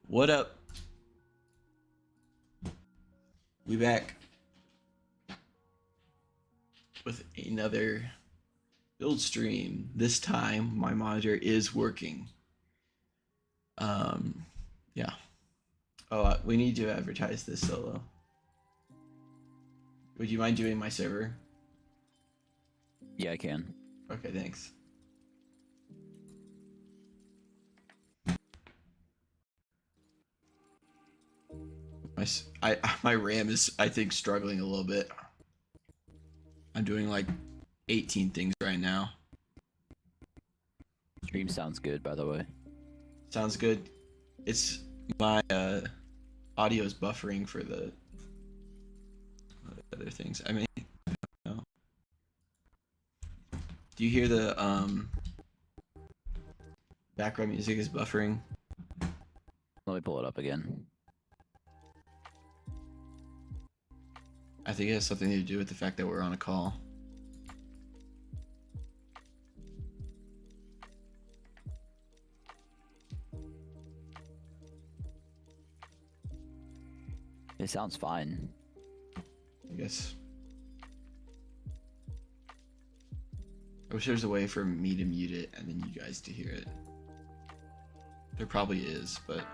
What up? We back with another build stream. This time my monitor is working. Yeah. Oh, we need to advertise this solo. Would you mind doing my server? Yeah, I can. Okay, thanks. My RAM is, I think, struggling a little bit. I'm doing like 18 things right now. Stream sounds good, by the way. Sounds good. It's my audio is buffering for the other things. I mean, I don't know. Do you hear the background music is buffering? Let me pull it up again. I think it has something to do with the fact that we're on a call. It sounds fine. I guess. I wish there was a way for me to mute it and then you guys to hear it. There probably is, but...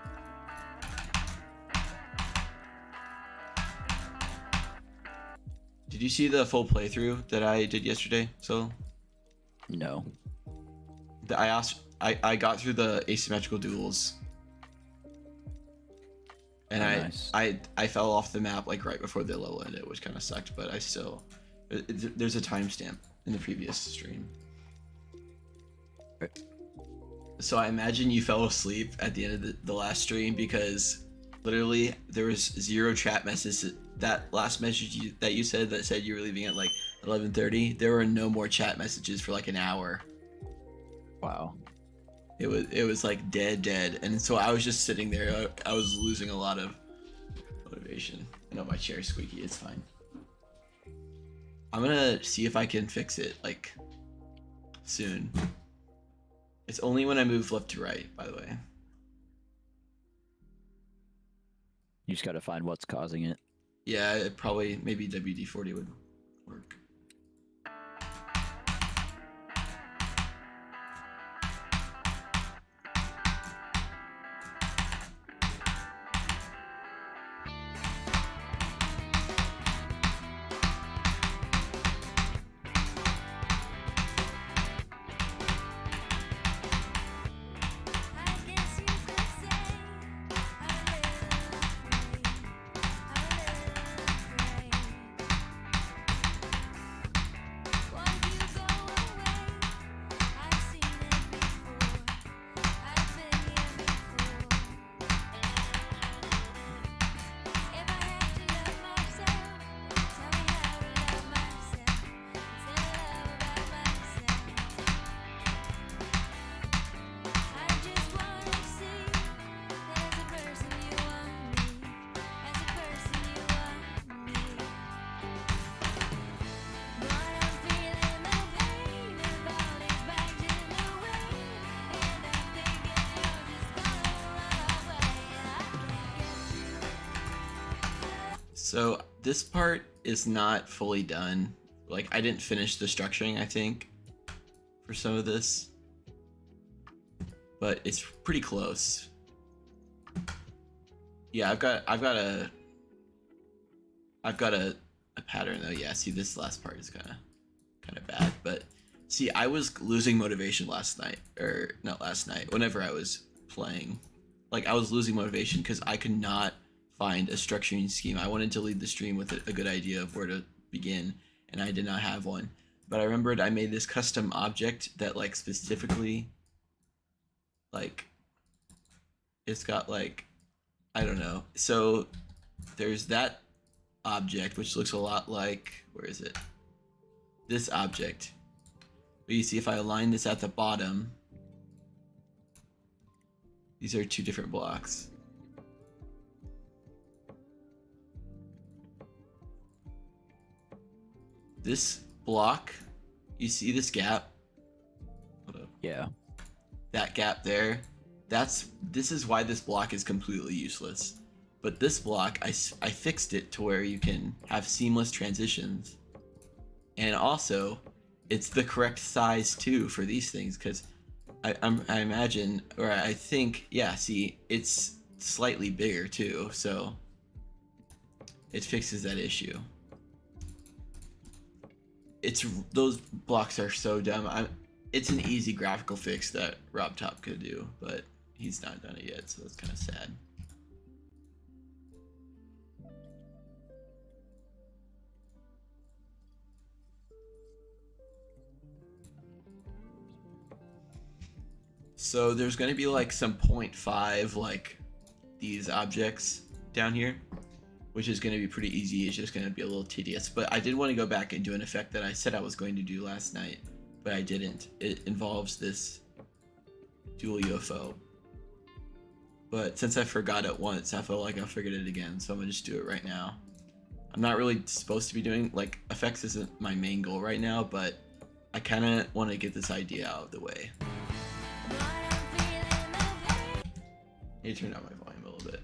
Did you see the full playthrough that I did yesterday? So No. I got through the asymmetrical duels, and nice. I fell off the map like right before the level ended, which kind of sucked. But I still there's a timestamp in the previous stream. Right. So I imagine you fell asleep at the end of the last stream because literally there was 0 chat messages. That last message that you said you were leaving at like 11:30, there were no more chat messages for like an hour. Wow. It was like dead, and so I was just sitting there. I was losing a lot of motivation. I know my chair's squeaky. It's fine. I'm gonna see if I can fix it like soon. It's only when I move left to right, by the way. You just gotta find what's causing it. Yeah, it probably maybe WD-40 would work. So this part is not fully done. Like I didn't finish the structuring, I think, for some of this, but it's pretty close. Yeah, I've got a pattern though. Yeah, see this last part is kind of bad, but see I was losing motivation last night, or not last night, whenever I was playing. Like I was losing motivation because I could not find a structuring scheme. I wanted to lead the stream with a good idea of where to begin, and I did not have one. But I remembered I made this custom object that like specifically, like, it's got like, I don't know. So there's that object which looks a lot like, where is it? This object. But you see if I align this at the bottom, these are 2 different blocks. This block, you see this gap? Hold up. Yeah. That gap there, this is why this block is completely useless. But this block, I fixed it to where you can have seamless transitions. And also, it's the correct size too for these things, because I imagine, or I think, yeah, see, it's slightly bigger too, so it fixes that issue. Those blocks are so dumb. It's an easy graphical fix that Rob Top could do, but he's not done it yet, so that's kind of sad. So there's going to be like some 0.5 like these objects down here, which is going to be pretty easy. It's just going to be a little tedious, but I did want to go back and do an effect that I said I was going to do last night, but I didn't. It involves this dual UFO, but since I forgot it once, I felt like I figured it again, so I'm gonna just do it right now. I'm not really supposed to be doing, like, effects isn't my main goal right now, but I kind of want to get this idea out of the way. I need to turn down my volume a little bit.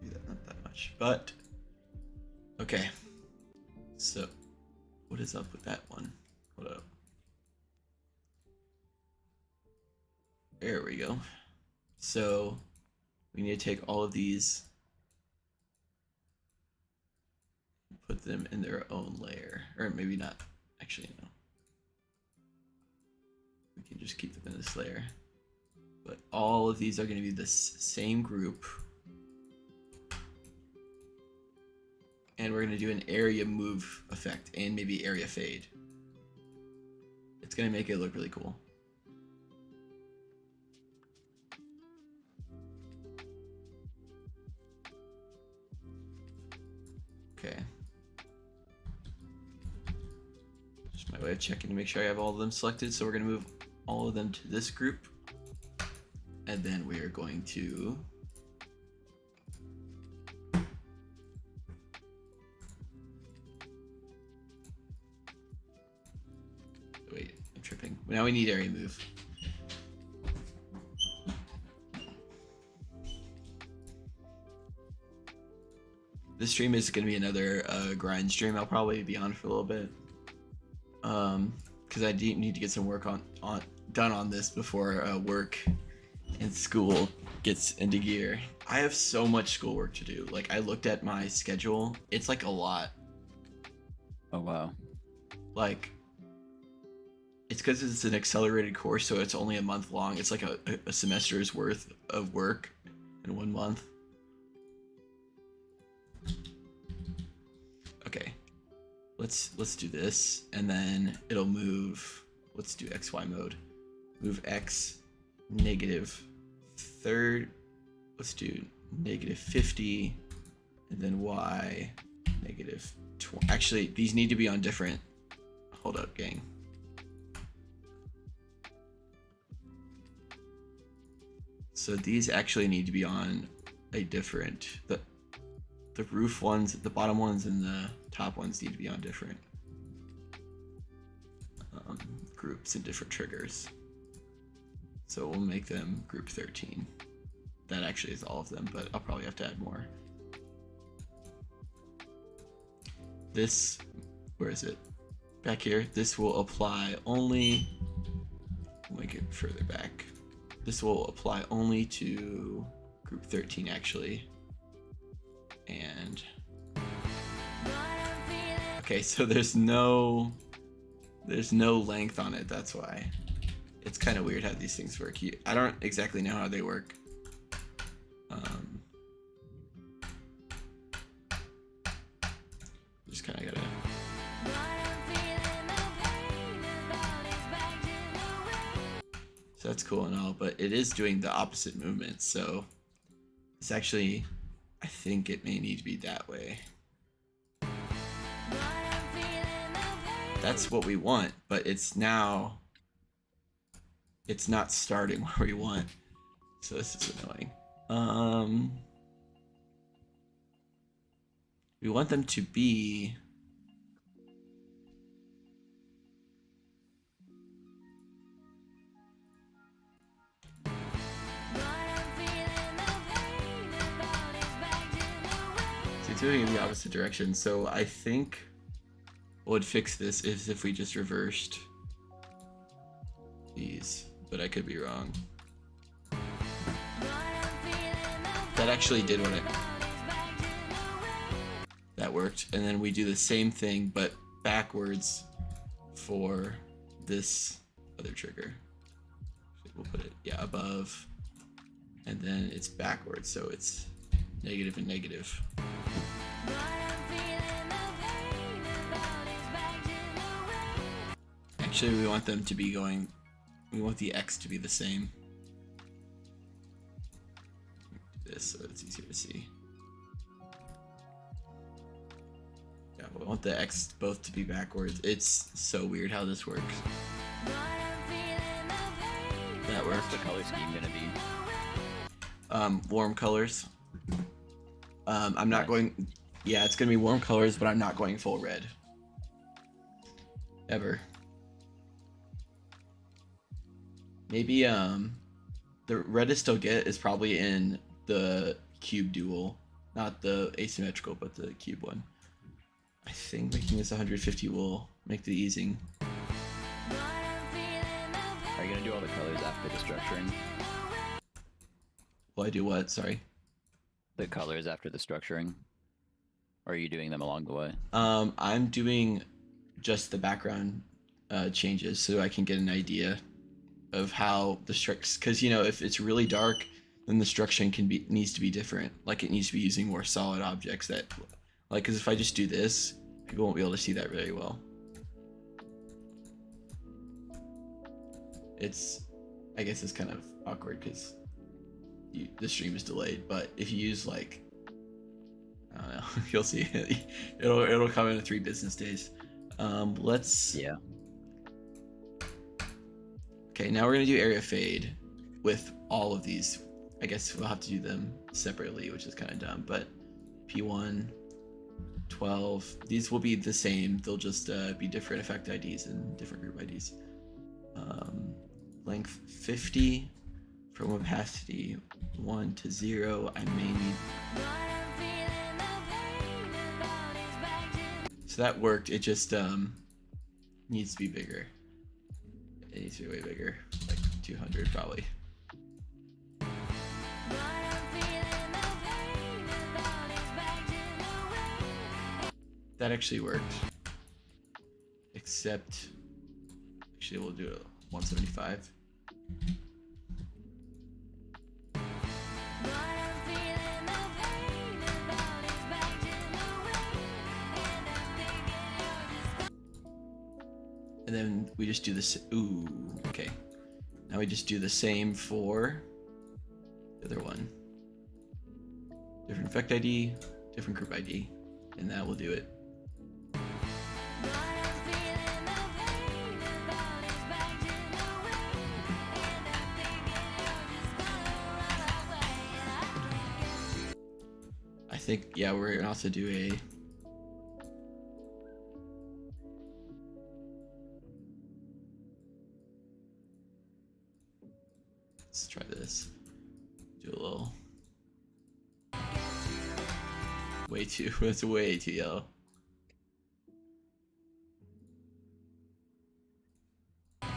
Do that, not that much, but okay. So, what is up with that one? Hold up. There we go. So, we need to take all of these, put them in their own layer, or maybe not. Actually, no. We can just keep them in this layer. But all of these are going to be the same group. And we're going to do an area move effect and maybe area fade. It's going to make it look really cool. Okay. Just my way of checking to make sure I have all of them selected. So we're going to move all of them to this group. And then we are going to wait, I'm tripping. Now we need area move. This stream is going to be another grind stream. I'll probably be on for a little bit. Because I need to get some work done on this before work and school gets into gear. I have so much schoolwork to do. Like, I looked at my schedule. It's like a lot. Oh wow. Like, it's because it's an accelerated course, so it's only a month long. It's like a semester's worth of work in 1 month. Okay, let's do this, and then it'll move. Let's do XY mode. Move X negative third. Let's do negative 50, and then Y negative 20. Actually, these need to be on different. Hold up, gang. So these actually need to be on a different. The roof ones, the bottom ones, and the top ones need to be on different groups and different triggers. So we'll make them group 13. That actually is all of them, but I'll probably have to add more. This, where is it? Back here. This will apply only. We'll make it further back. This will apply only to group 13 actually. And okay, so there's no length on it. That's why it's kind of weird how these things work. I don't exactly know how they work. Just kind of gotta. So that's cool and all, but it is doing the opposite movement. So it's actually, I think it may need to be that way. That's what we want, but it's now, it's not starting where we want. So this is annoying. We want them to be doing it in the opposite direction. So I think what would fix this is if we just reversed these, but I could be wrong. That actually did what it. That worked, and then we do the same thing but backwards for this other trigger. We'll put it above, and then it's backwards, so it's negative and negative. Actually, we want them to be going. We want the X to be the same. Do this so it's easier to see. Yeah, we want the X both to be backwards. It's so weird how this works. That works. What's the color scheme gonna be? Warm colors. I'm not Nice. going. Yeah, it's gonna be warm colors, but I'm not going full red. Ever. Maybe the reddest I'll get is probably in the cube dual, not the asymmetrical, but the cube one. I think making this 150 will make the easing. Are you gonna do all the colors after the structuring? Will I do what? Sorry. The colors after the structuring? Or are you doing them along the way? I'm doing just the background changes so I can get an idea of how the structure, because you know, if it's really dark, then the structuring needs to be different. Like it needs to be using more solid objects that, like, because if I just do this, people won't be able to see that very well. I guess it's kind of awkward because the stream is delayed, but if you use like, I don't know, you'll see it'll come in 3 business days. Let's. Yeah. Okay, now we're gonna do area fade with all of these. I guess we'll have to do them separately, which is kind of dumb, but P1, 12, these will be the same. They'll just be different effect IDs and different group IDs. Length 50 from opacity 1 to 0. I may need. So that worked. It just needs to be bigger. It needs to be way bigger, like 200 probably. That actually worked. Except, actually we'll do it 175. And then we just do this. Ooh, okay. Now we just do the same for the other one. Different effect ID, different group ID, and that will do it. I think, yeah, we're gonna also do a. Let's try this. Do a little. Way too. That's way too yellow. Is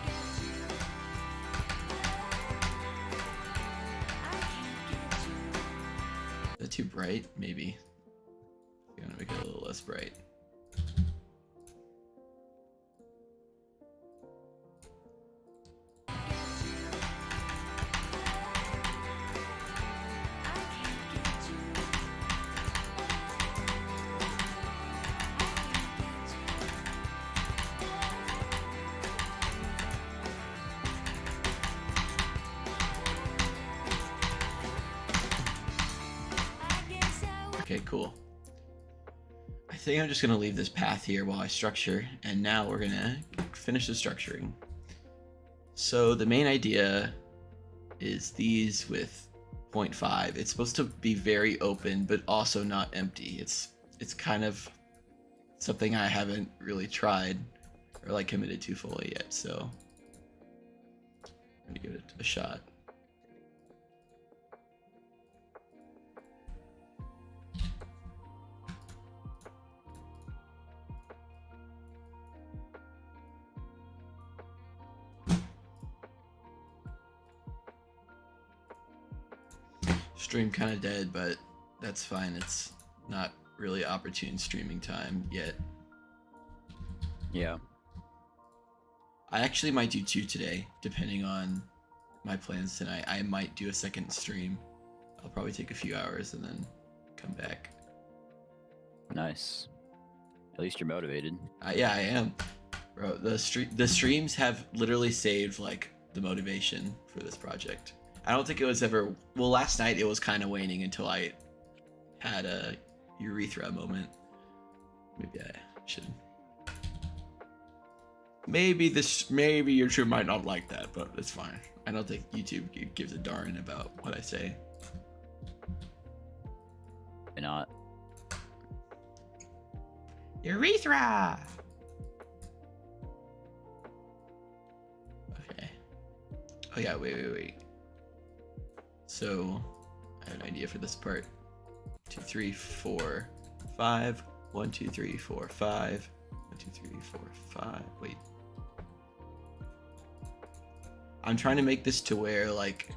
that too bright? Maybe. I'm gonna make it a little less bright. Okay, cool. I think I'm just gonna leave this path here while I structure, and now we're gonna finish the structuring. So the main idea is these with 0.5. It's supposed to be very open, but also not empty. It's kind of something I haven't really tried or like committed to fully yet, so I'm gonna give it a shot. Stream kind of dead, but that's fine. It's not really opportune streaming time yet. Yeah. I actually might do 2 today, depending on my plans tonight. I might do a second stream. I'll probably take a few hours and then come back. Nice. At least you're motivated. Yeah, I am. Bro, the streams have literally saved like the motivation for this project. I don't think it was ever. Well, last night it was kind of waning until I had a urethra moment. Maybe I should. Maybe YouTube might not like that, but it's fine. I don't think YouTube gives a darn about what I say. Why not? Urethra. Okay. Oh yeah, wait. So, I have an idea for this part. 2, 3, 4, 5. 1, 2, 3, 4, 5. 1, 2, 3, 4, 5. Wait. I'm trying to make this to where, like,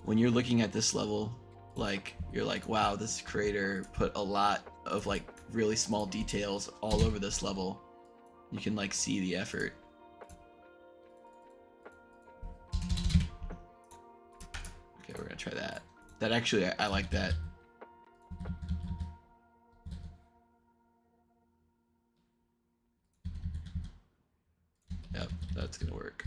when you're looking at this level, like, you're like, wow, this creator put a lot of, like, really small details all over this level. You can, like, see the effort. Okay, we're gonna try that. That actually, I like that. Yep, that's gonna work.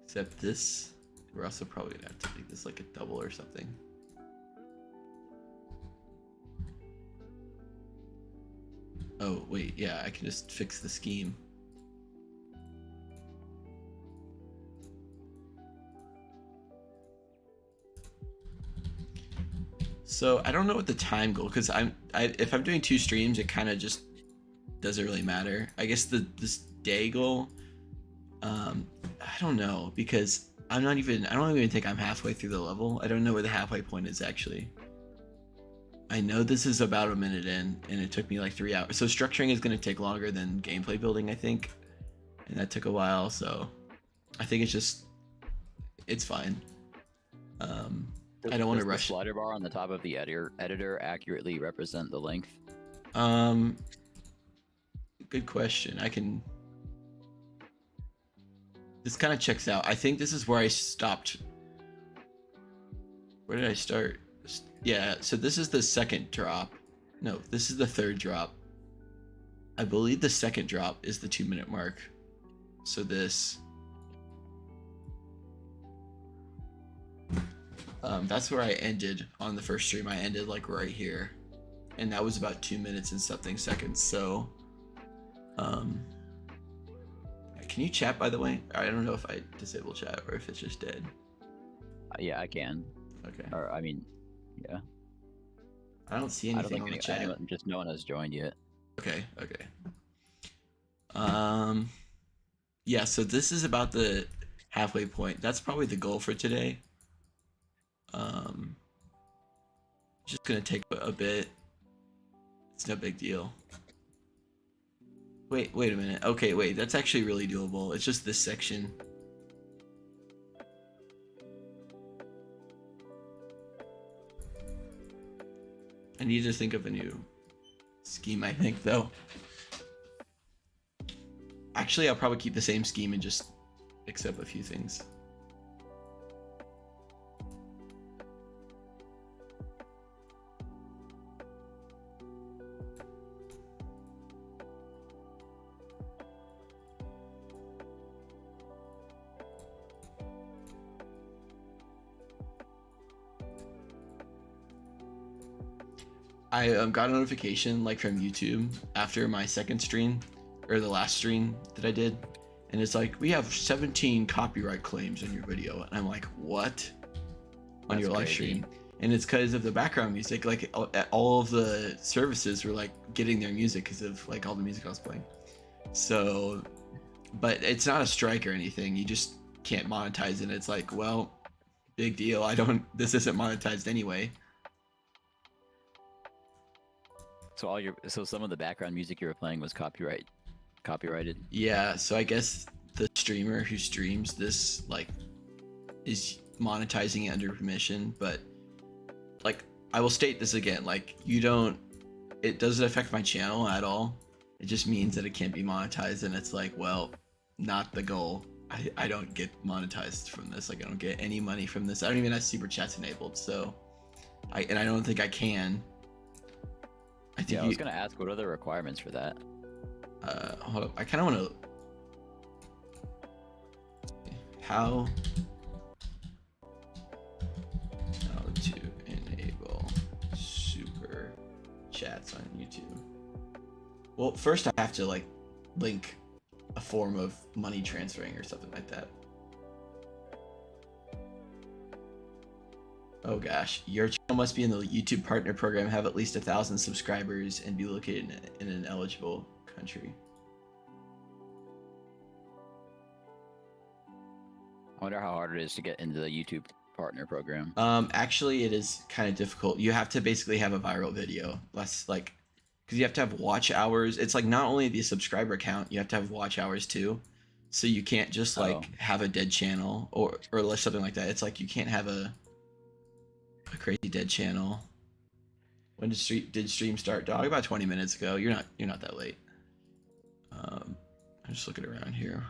Except this, we're also probably gonna have to make this like a double or something. Oh, wait, yeah, I can just fix the scheme. So I don't know what the time goal, because if I'm doing 2 streams, it kind of just doesn't really matter. I guess this day goal, I don't know, because I don't even think I'm halfway through the level. I don't know where the halfway point is actually. I know this is about a minute in, and it took me like 3 hours. So structuring is going to take longer than gameplay building, I think, and that took a while. So I think it's fine. I don't want to rush. The slider bar on the top of the editor accurately represent the length? Good question. This kind of checks out. I think this is where I stopped. Where did I start? Yeah, so this is the second drop. No, this is the third drop. I believe the second drop is the 2-minute mark. So this. That's where I ended on the first stream. I ended like right here. And that was about 2 minutes and something seconds. So, can you chat, by the way? I don't know if I disable chat or if it's just dead. Yeah, I can. Okay. Or, I mean, yeah. I don't see anything on the chat. Just no one has joined yet. Okay. Yeah, so this is about the halfway point. That's probably the goal for today. Just gonna take a bit. It's no big deal. Wait a minute. Okay, wait, that's actually really doable. It's just this section. I need to think of a new scheme, I think, though. Actually, I'll probably keep the same scheme and just mix up a few things. I got a notification like from YouTube after my second stream, or the last stream that I did, and it's like, we have 17 copyright claims on your video, and I'm like, what? On your live stream? And it's because of the background music. Like all of the services were like getting their music because of like all the music I was playing. So, but it's not a strike or anything. You just can't monetize it. It's like, well, big deal. This isn't monetized anyway. So some of the background music you were playing was copyrighted. Yeah, so I guess the streamer who streams this like is monetizing it under permission, but like I will state this again, like it doesn't affect my channel at all. It just means that it can't be monetized, and it's like, well, not the goal. I don't get monetized from this. Like I don't get any money from this. I don't even have super chats enabled, so I don't think I can. I think I was gonna ask, what are the requirements for that? Hold up. I kind of want to. How to enable super chats on YouTube? Well, first I have to like link a form of money transferring or something like that. Oh gosh, your channel must be in the YouTube Partner Program, have at least 1,000 subscribers, and be located in an eligible country. I wonder how hard it is to get into the YouTube Partner Program. Actually, it is kind of difficult. You have to basically have a viral video, less like, because you have to have watch hours. It's like not only the subscriber count, you have to have watch hours too. So you can't just like have a dead channel or something like that. It's like you can't have a crazy dead channel. When did stream start? Dog, about 20 minutes ago. You're not that late. I'm just looking around here.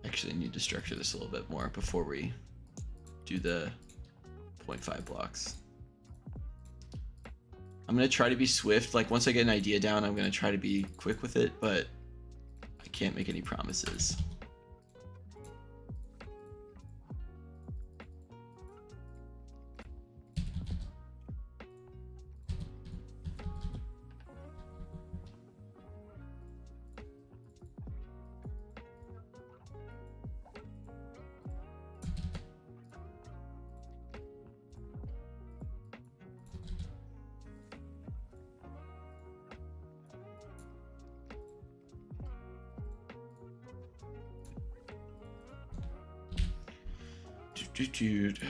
Actually, I need to structure this a little bit more before we do the 0.5 blocks. I'm gonna try to be swift. Like once I get an idea down, I'm gonna try to be quick with it, but I can't make any promises.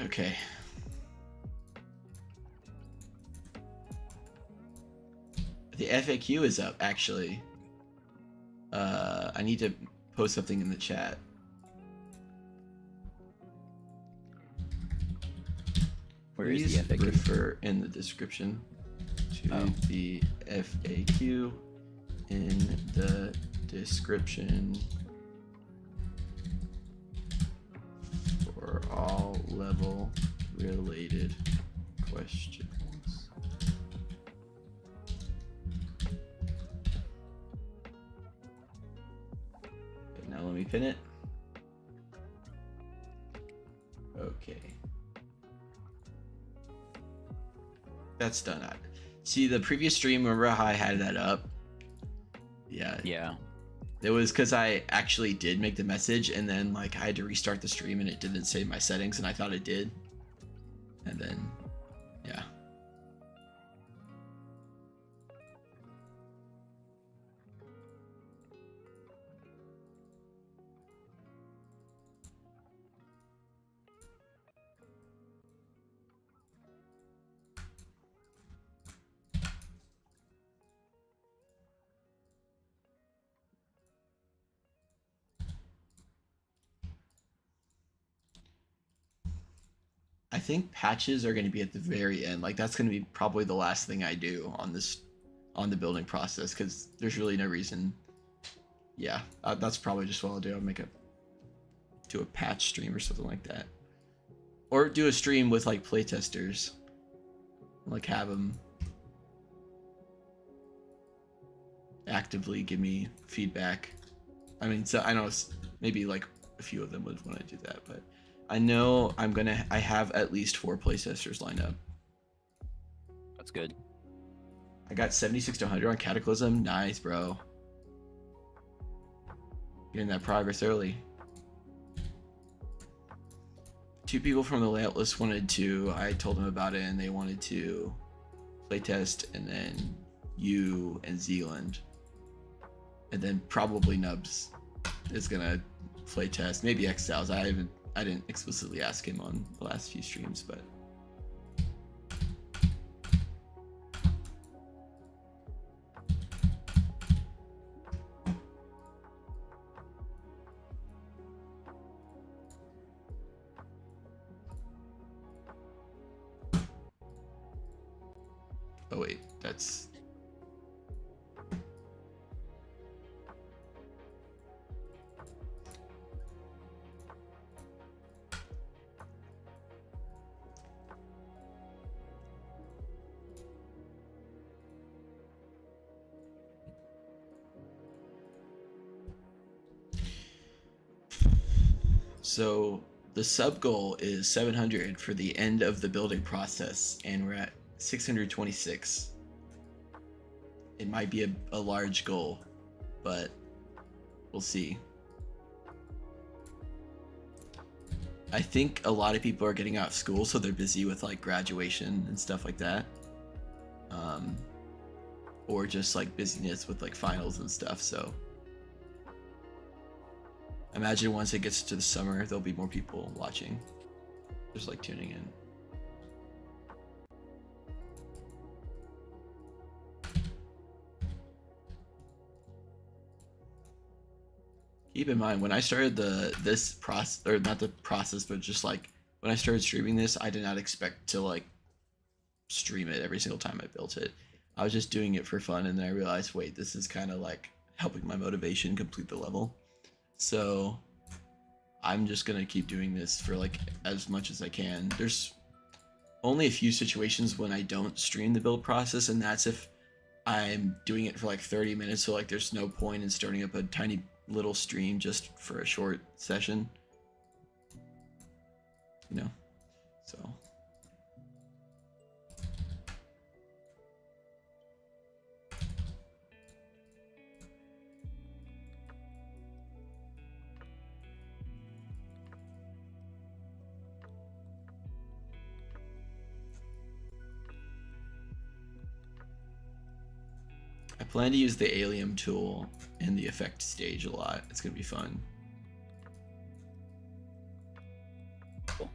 Okay. The FAQ is up, actually. I need to post something in the chat. Where is the FAQ? Refer in the description to the FAQ in the description for all level related questions. Okay, now let me pin it. Okay. That's done. See the previous stream, remember how I had that up? Yeah. Yeah. It was because I actually did make the message, and then like I had to restart the stream and it didn't save my settings, and I thought it did. And then, yeah. I think patches are going to be at the very end. Like that's going to be probably the last thing I do on the building process, because there's really no reason. Yeah, that's probably just what I'll do. I'll do a patch stream or something like that, or do a stream with like playtesters, like have them actively give me feedback. I mean, so I know maybe like a few of them would want to do that, but I know I have at least 4 playtesters lined up. That's good. I got 76 to 100 on Cataclysm. Nice, bro. Getting that progress early. 2 people from the layout list wanted to. I told them about it, and they wanted to playtest, and then you and Zealand, and then probably Nubs is gonna playtest, maybe XXLs. I didn't explicitly ask him on the last few streams, but oh wait, that's so the sub goal is 700 for the end of the building process, and we're at 626. It might be a large goal, but we'll see. I think a lot of people are getting out of school, so they're busy with like graduation and stuff like that. Or just like busyness with like finals and stuff, so imagine once it gets to the summer, there'll be more people watching, just like tuning in. Keep in mind, when I started this process, or not the process, but just like when I started streaming this, I did not expect to like stream it every single time I built it. I was just doing it for fun, and then I realized, wait, this is kind of like helping my motivation complete the level. So I'm just gonna keep doing this for like as much as I can. There's only a few situations when I don't stream the build process, and that's if I'm doing it for like 30 minutes, so like there's no point in starting up a tiny little stream just for a short session, you know. So I plan to use the alien tool in the effect stage a lot. It's gonna be fun. Cool.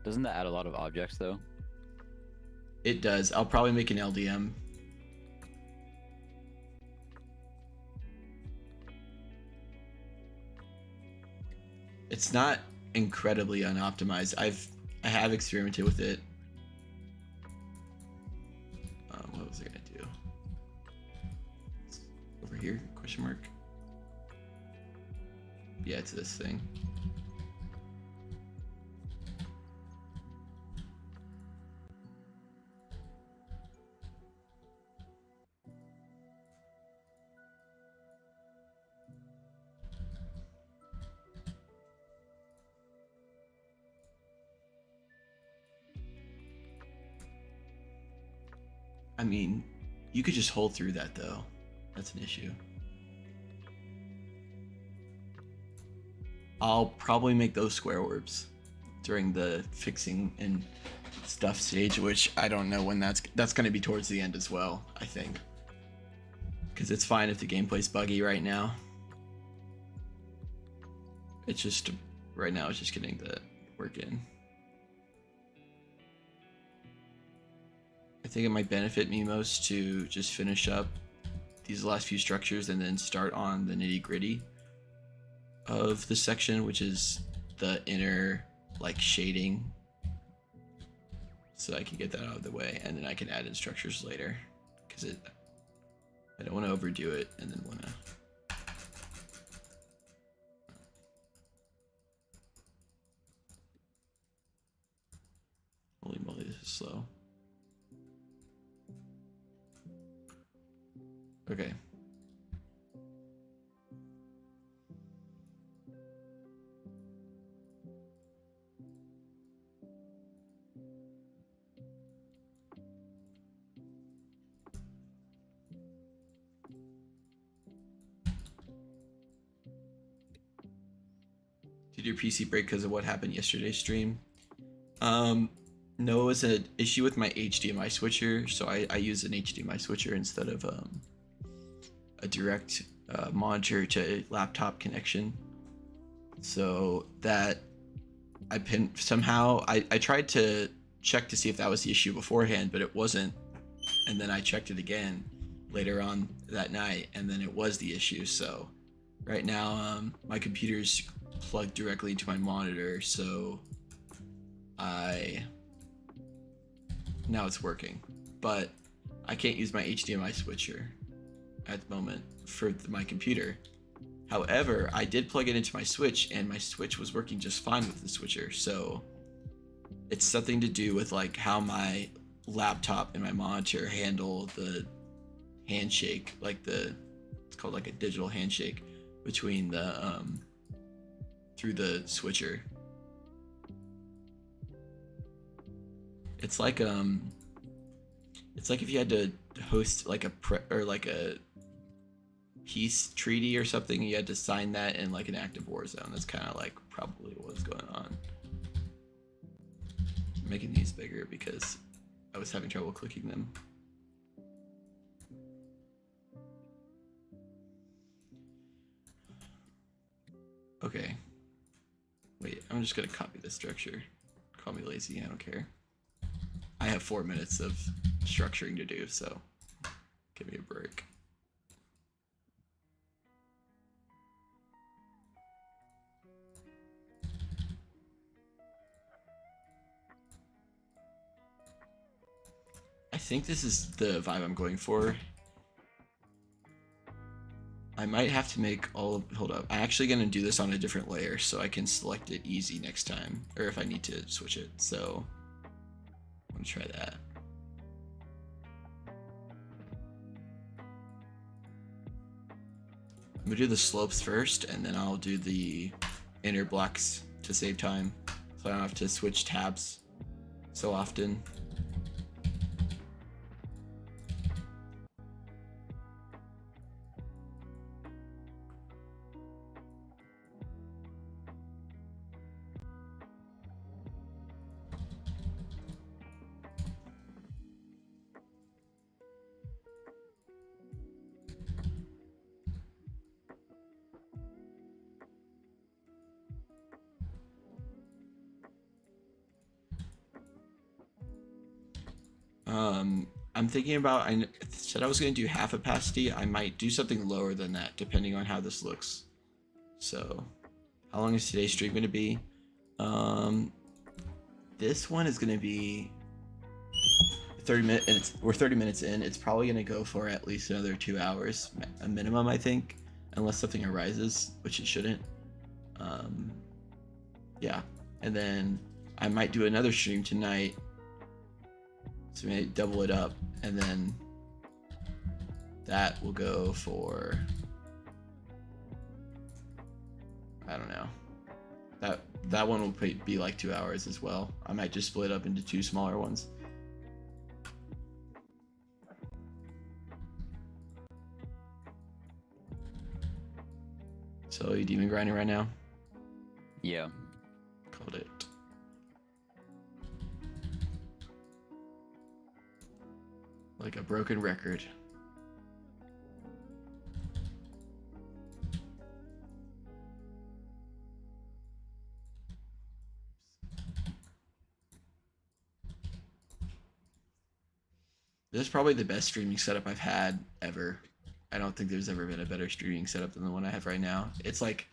Doesn't that add a lot of objects though? It does. I'll probably make an LDM. It's not incredibly unoptimized. I have experimented with it. What was I gonna do? Over here? Question mark. Yeah, it's this thing. I mean, you could just hold through that though. That's an issue. I'll probably make those square orbs during the fixing and stuff stage, which I don't know when that's going to be towards the end as well, I think. Because it's fine if the gameplay's buggy right now. It's just, right now it's just getting the work in. I think it might benefit me most to just finish up these last few structures and then start on the nitty gritty of the section, which is the inner like shading, so I can get that out of the way, and then I can add in structures later, because I don't want to overdo it and then want to. Holy moly, this is slow. Okay. Did your PC break because of what happened yesterday's stream? No, it was an issue with my HDMI switcher, so I use an HDMI switcher instead of a direct monitor to laptop connection. So that I pinned somehow. I tried to check to see if that was the issue beforehand, but it wasn't. And then I checked it again later on that night, and then it was the issue. So right now, my computer's plugged directly into my monitor, so now it's working. But I can't use my HDMI switcher at the moment for my computer. However, I did plug it into my Switch, and my Switch was working just fine with the switcher. So it's something to do with like how my laptop and my monitor handle the handshake, like it's called like a digital handshake between the through the switcher. It's like if you had to host like a peace treaty or something, you had to sign that in like an active war zone. That's kind of like probably what's going on. I'm making these bigger because I was having trouble clicking them. Okay. Wait, I'm just gonna copy this structure. Call me lazy, I don't care. I have 4 minutes of structuring to do, so give me a break. I think this is the vibe I'm going for. I might have to make all of, hold up. I'm actually gonna do this on a different layer so I can select it easy next time, or if I need to switch it. So I'm gonna try that. I'm gonna do the slopes first, and then I'll do the inner blocks to save time, so I don't have to switch tabs so often. I'm thinking about, I said I was going to do half opacity. I might do something lower than that depending on how this looks. So how long is today's stream going to be? This one is going to be 30 minutes, and we're 30 minutes in. It's probably going to go for at least another 2 hours, a minimum, I think, unless something arises, which it shouldn't. Yeah, and then I might do another stream tonight, so maybe double it up, and then that will go for, I don't know, that one will be like 2 hours as well. I might just split up into 2 smaller ones. So you demon grinding right now? Yeah. Called it. Like a broken record. This is probably the best streaming setup I've had ever. I don't think there's ever been a better streaming setup than the one I have right now. It's like,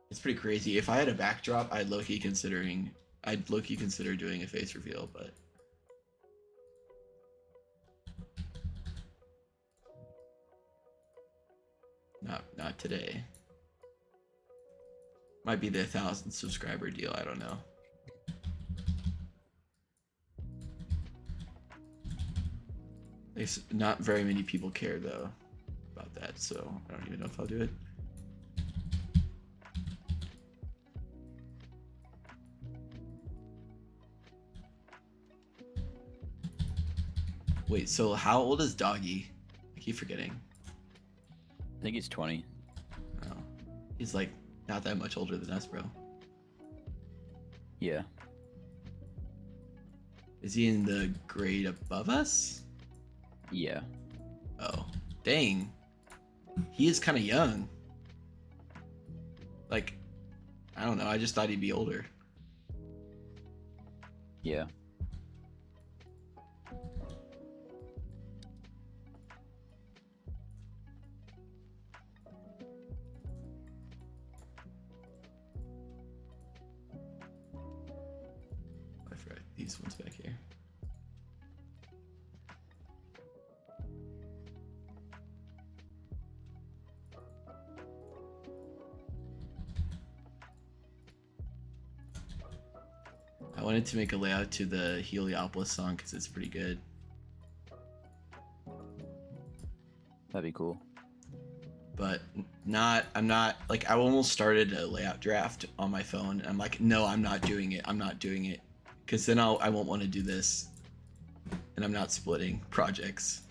it's pretty crazy. If I had a backdrop, I'd low-key consider doing a face reveal, but not today. Might be the 1,000 subscriber deal, I don't know. Not very many people care though about that, so I don't even know if I'll do it. Wait, so how old is Doggy? I keep forgetting. I think he's 20. Oh, he's like not that much older than us, bro. Yeah. Is he in the grade above us? Yeah. Oh, dang. He is kind of young. Like, I don't know. I just thought he'd be older. Yeah. I forgot these ones back here. I wanted to make a layout to the Heliopolis song because it's pretty good. That'd be cool. But I'm not, like, I almost started a layout draft on my phone. And I'm like, no, I'm not doing it. I'm not doing it. Because then I won't want to do this. And I'm not splitting projects.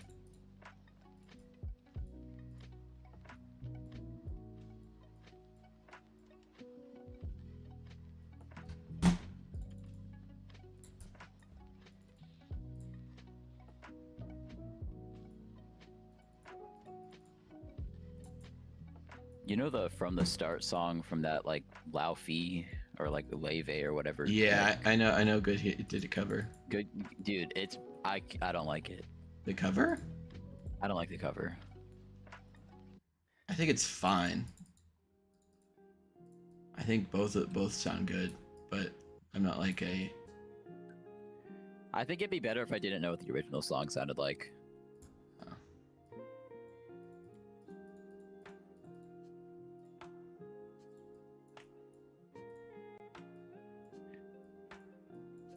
You know the From the Start song from that like Laufey or like Leve or whatever? Yeah, like, I know good hit did a cover. good dude, it's I don't like it. The cover? I don't like the cover. I think it's fine. I think both sound good, but I'm not like a... I think it'd be better if I didn't know what the original song sounded like.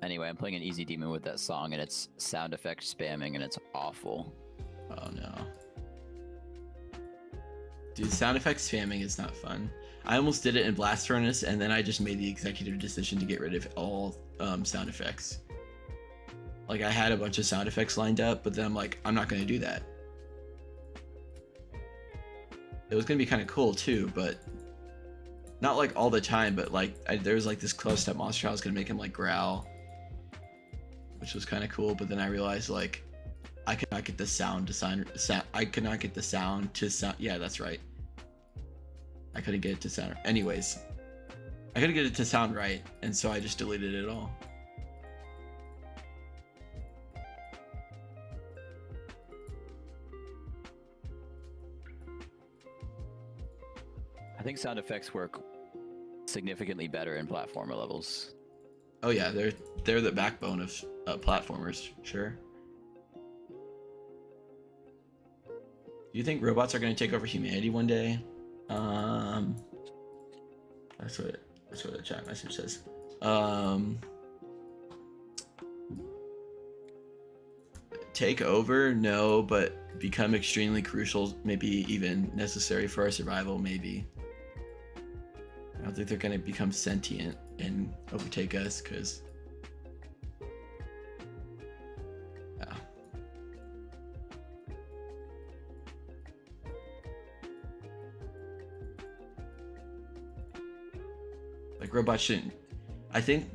Anyway, I'm playing an easy demon with that song, and it's sound effect spamming, and it's awful. Oh no. Dude, sound effects spamming is not fun. I almost did it in Blast Furnace, and then I just made the executive decision to get rid of all sound effects. Like, I had a bunch of sound effects lined up, but then I'm like, I'm not going to do that. It was going to be kind of cool, too, but... Not, like, all the time, but, like, there was, like, this close-up monster I was going to make him, like, growl. Which was kind of cool, but then I realized, like, I could not get the sound to sound... I could not get the sound to sound... Yeah, that's right. I couldn't get it to sound... Anyways. I couldn't get it to sound right, and so I just deleted it all. I think sound effects work significantly better in platformer levels. Oh yeah, they're the backbone of platformers, sure. Do you think robots are going to take over humanity one day? That's what the chat message says. Take over? No, but become extremely crucial, maybe even necessary for our survival, maybe. I don't think they're going to become sentient and overtake us, because... Yeah. Like, robots shouldn't... I think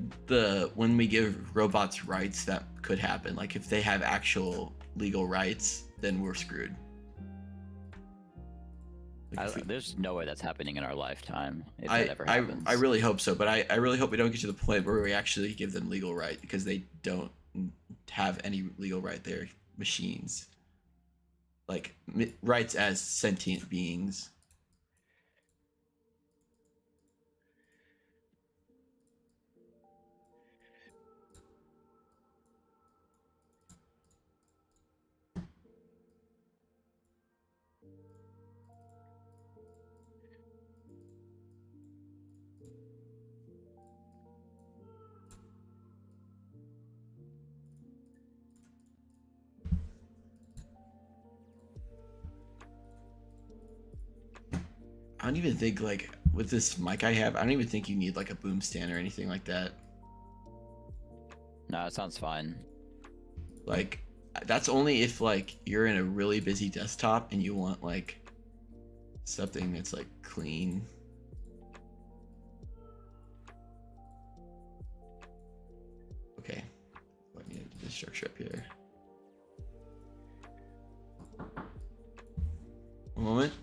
when we give robots rights, that could happen. Like, if they have actual legal rights, then we're screwed. Like there's no way that's happening in our lifetime, if that ever I happens. I really hope so, but I really hope we don't get to the point where we actually give them legal right, because they don't have any legal right. They're machines. Like, rights as sentient beings. I don't even think, like, with this mic I have, I don't even think you need, like, a boom stand or anything like that. No, it sounds fine. Like, that's only if, like, you're in a really busy desktop and you want, like, something that's, like, clean. Okay. I need to do the structure up here. One moment.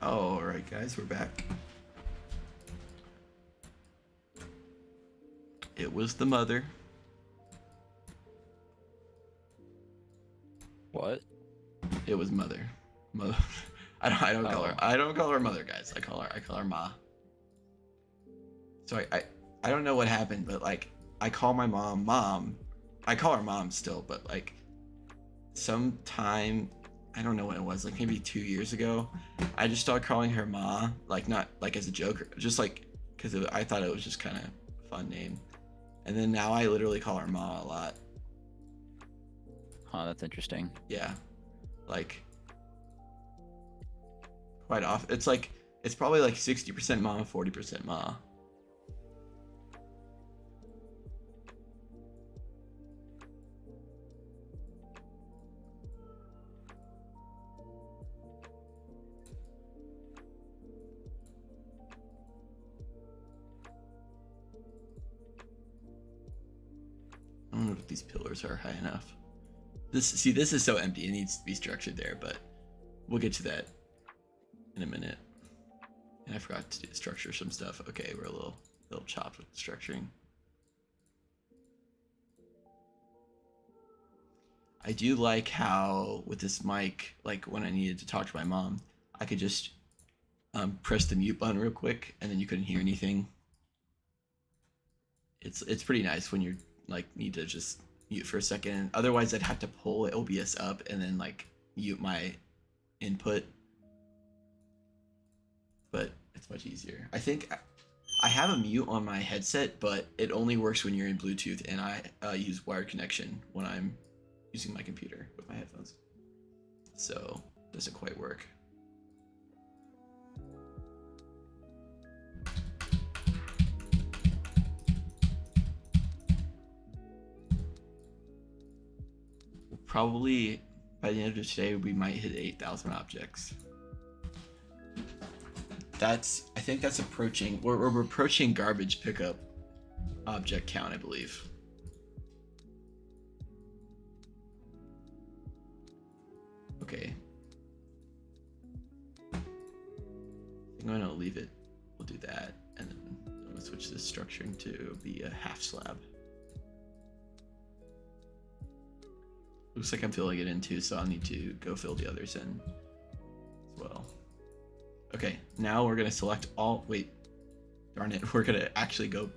All right, guys, we're back. It was the mother. What? It was mother. Mother. I don't call her. I don't call her mother, guys. I call her ma. So I don't know what happened, but like I call my mom. I call her mom still, but like sometime, I don't know when it was, like maybe 2 years ago, I just started calling her ma, like not like as a joke, just like because I thought it was just kind of a fun name. And then now I literally call her ma a lot. Huh, that's interesting. Yeah, like quite often. It's like it's probably like 60% mom, 40% ma. I don't know if these pillars are high enough. This is so empty. It needs to be structured there, but we'll get to that in a minute. And I forgot to structure some stuff. Okay, we're a little chopped with structuring. I do like how with this mic, like when I needed to talk to my mom, I could just press the mute button real quick, and then you couldn't hear anything. It's pretty nice when you're like need to just mute for a second. Otherwise, I'd have to pull OBS up and then like mute my input. But it's much easier. I think I have a mute on my headset, but it only works when you're in Bluetooth, and I use wired connection when I'm using my computer with my headphones. So it doesn't quite work. Probably by the end of today, we might hit 8,000 objects. I think that's approaching, we're approaching garbage pickup object count, I believe. Okay. I think I'm gonna leave it. We'll do that, and then I'm gonna switch this structuring to be a half slab. Looks like I'm filling it in too, so I'll need to go fill the others in as well. Okay, now we're gonna select all, wait, darn it, we're gonna actually go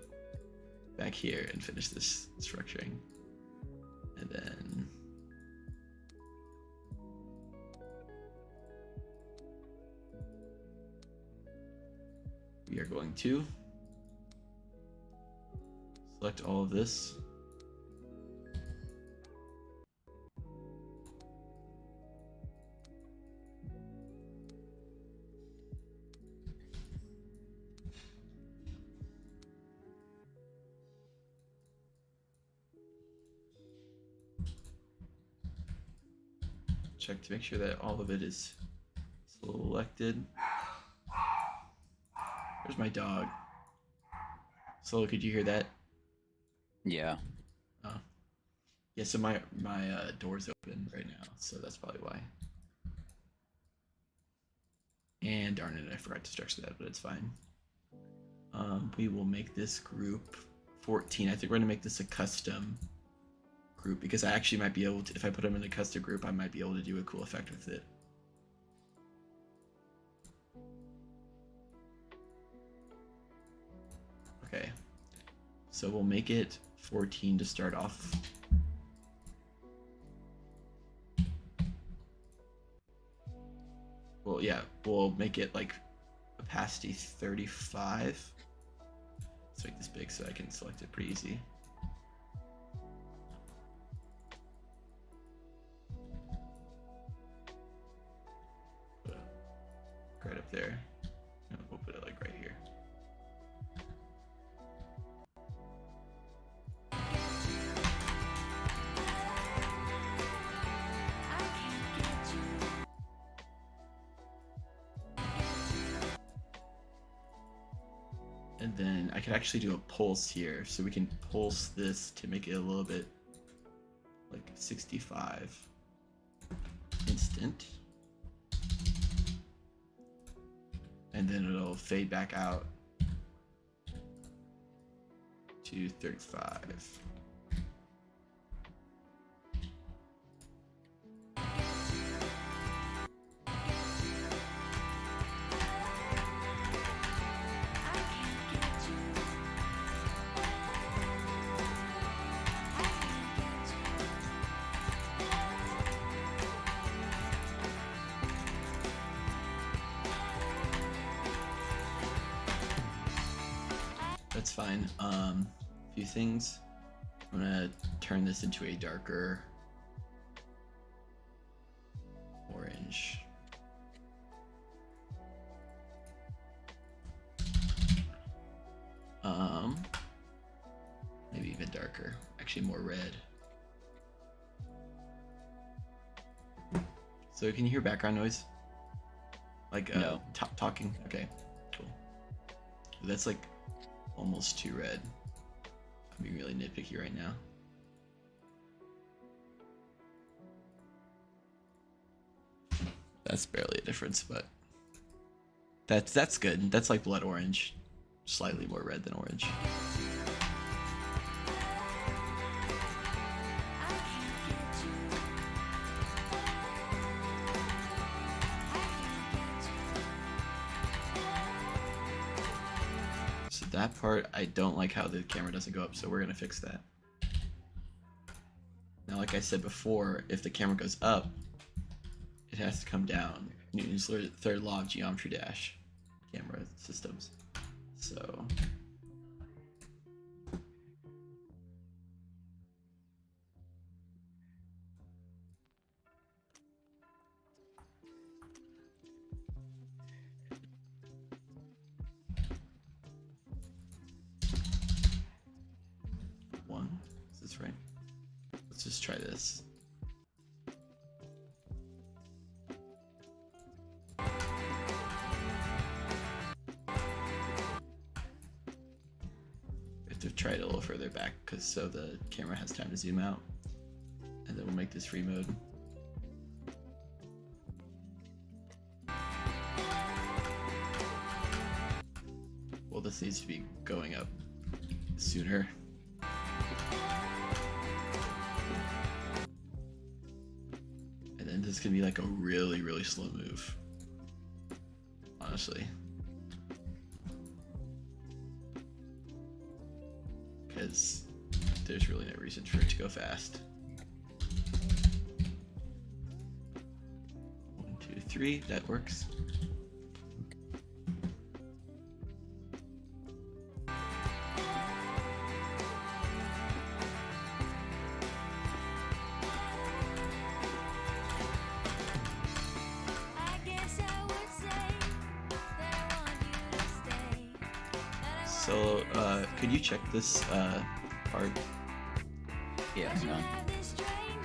back here and finish this structuring. And then we are going to select all of this. Check to make sure that all of it is selected. There's my dog. So could you hear that? Yeah. Oh. Yeah, so my door's open right now, so that's probably why. And darn it, I forgot to structure that, but it's fine. We will make this group 14. I think we're gonna make this a custom group because I actually might be able to, if I put them in a custom group, I might be able to do a cool effect with it. Okay, so we'll make it 14 to start off. Well, yeah, we'll make it like opacity 35. Let's make this big so I can select it pretty easy. Right up there. No, we'll put it like right here. And then I could actually do a pulse here, so we can pulse this to make it a little bit like 65 instant. and then it'll fade back out to 35. That's fine. A few things. I'm gonna turn this into a darker orange. Maybe even darker. Actually, more red. So can you hear background noise? Like No. Talking? Okay, cool. That's like almost too red. I'm being really nitpicky right now. That's barely a difference, but that's good. That's like blood orange, slightly more red than orange. So that part, I don't like how the camera doesn't go up, so we're gonna fix that. Now, like I said before, if the camera goes up, it has to come down. Newton's third law of geometry dash camera systems. So one, is this right? Let's just try this. To try it a little further back, because so the camera has time to zoom out, and then we'll make this free mode. Well, this needs to be going up sooner. And then this can be like a really, really slow move, honestly. Because there's really no reason for it to go fast. 1, 2, 3, that works. So, could you check this part? Yeah, hang on.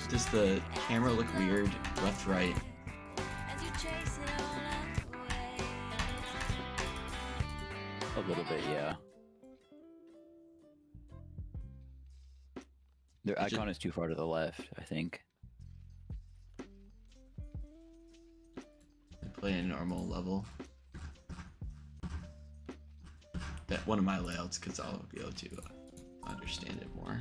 Does the camera look weird, left, right? A little bit, yeah. Their icon is too far to the left, I think. Play a normal level. That one of my layouts, because I'll be able to understand it more.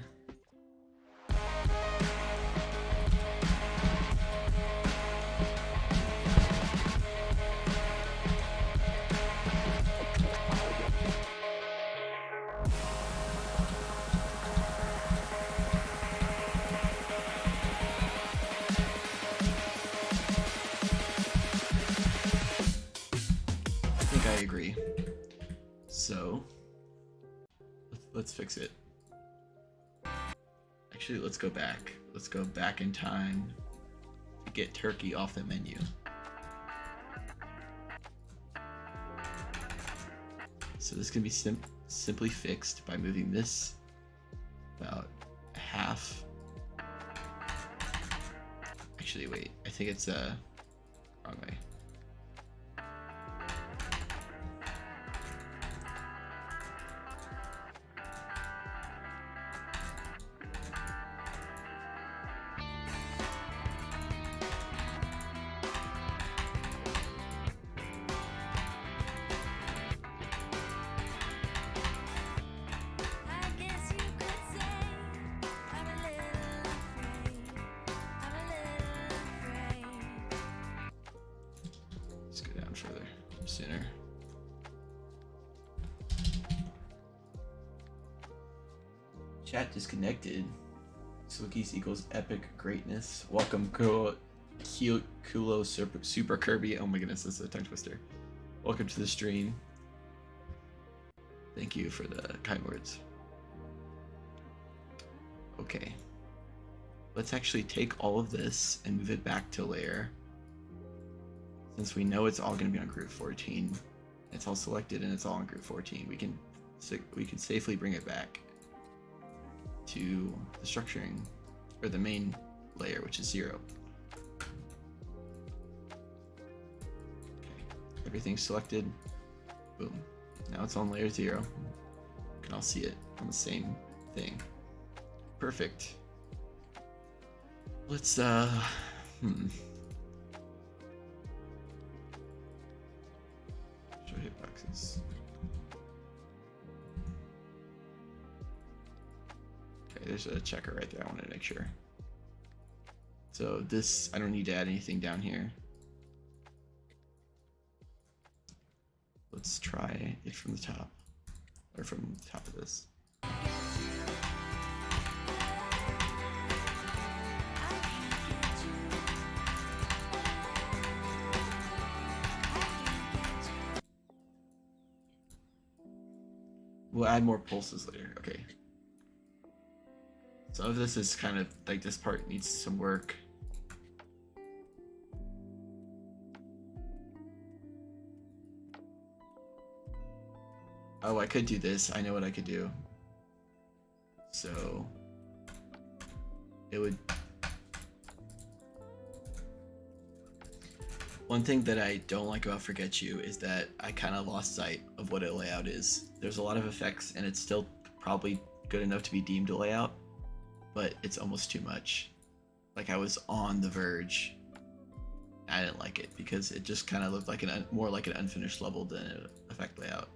I think I agree. So let's fix it. Actually, let's go back. Let's go back in time to get turkey off the menu. So this can be simply fixed by moving this about half. Actually, wait. I think it's wrong way. sooner. Chat disconnected. Salukis equals epic greatness. Welcome, Kulo Super Kirby. Oh my goodness, this is a tongue twister. Welcome to the stream. Thank you for the kind words. Okay. Let's actually take all of this and move it back to layer. Since we know it's all going to be on group 14, it's all selected and it's all on group 14. We can safely bring it back to the structuring, or the main layer, which is 0. Okay, everything's selected. Boom. Now it's on layer 0. You can all see it on the same thing. Perfect. Let's show hitboxes. Okay, there's a checker right there. I wanted to make sure. So this, I don't need to add anything down here. Let's try it from the top, or from the top of this. We'll add more pulses later. Okay. Some of this is kind of like, this part needs some work. Oh, I could do this. I know what I could do. So it would. One thing that I don't like about Forget You is that I kind of lost sight of what a layout is. There's a lot of effects and it's still probably good enough to be deemed a layout, but it's almost too much. Like, I was on the verge. I didn't like it because it just kind of looked like more like an unfinished level than an effect layout.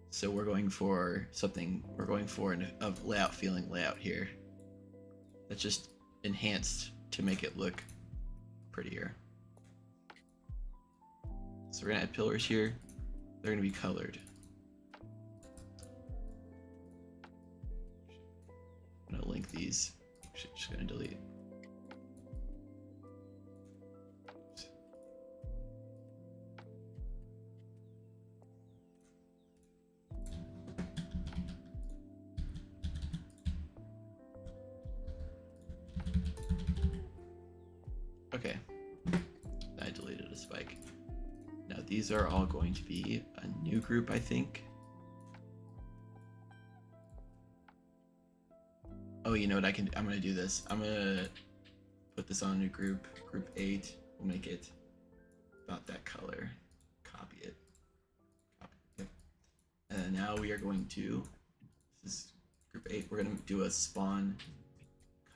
So we're going for something, a layout feeling layout here. That's just enhanced to make it look prettier. So we're gonna add pillars here. They're gonna be colored. I'm gonna link these. Actually, just gonna delete. Oops. Okay. I deleted a spike. Now these are all going to be a new group, I think. Oh, you know what I can do? I'm gonna do this. I'm gonna put this on a new group, group 8. We'll make it about that color. Copy it. Yep. And then now we are going to, this is group 8. We're gonna do a spawn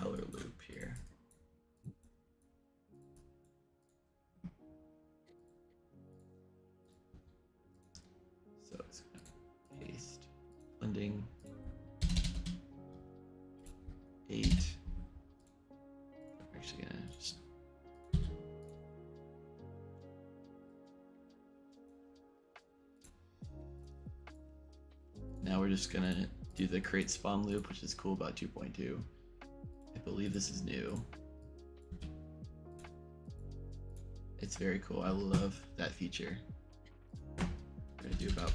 color loop here. So it's gonna paste blending 8. I'm actually gonna just now we're just gonna do the create spawn loop, which is cool about 2.2. I believe this is new. It's very cool. I love that feature. We're gonna do about,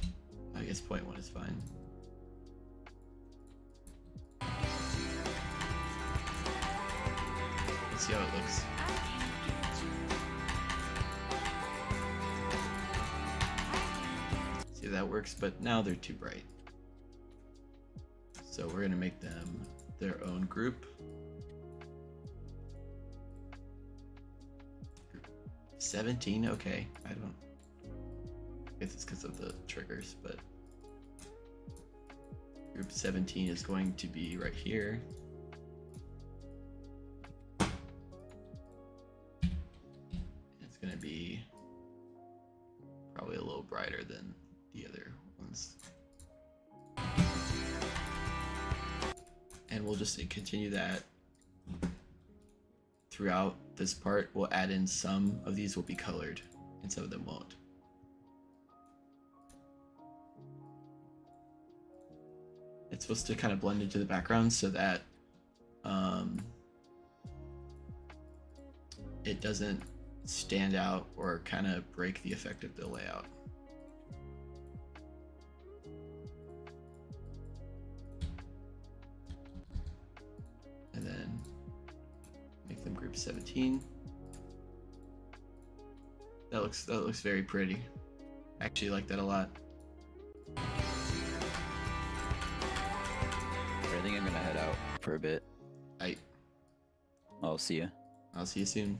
I guess 0.1 is fine. Let's see how it looks. See if that works, but now they're too bright. So we're gonna make them their own group. Group 17, okay. I guess it's because of the triggers, but group 17 is going to be right here. It's going to be probably a little brighter than the other ones. And we'll just continue that throughout this part. We'll add in some of these will be colored and some of them won't. It's supposed to kind of blend into the background so that it doesn't stand out or kind of break the effect of the layout. And then make them group 17. That looks very pretty. I actually like that a lot. I think I'm gonna head out for a bit. I'll see you. I'll see you soon.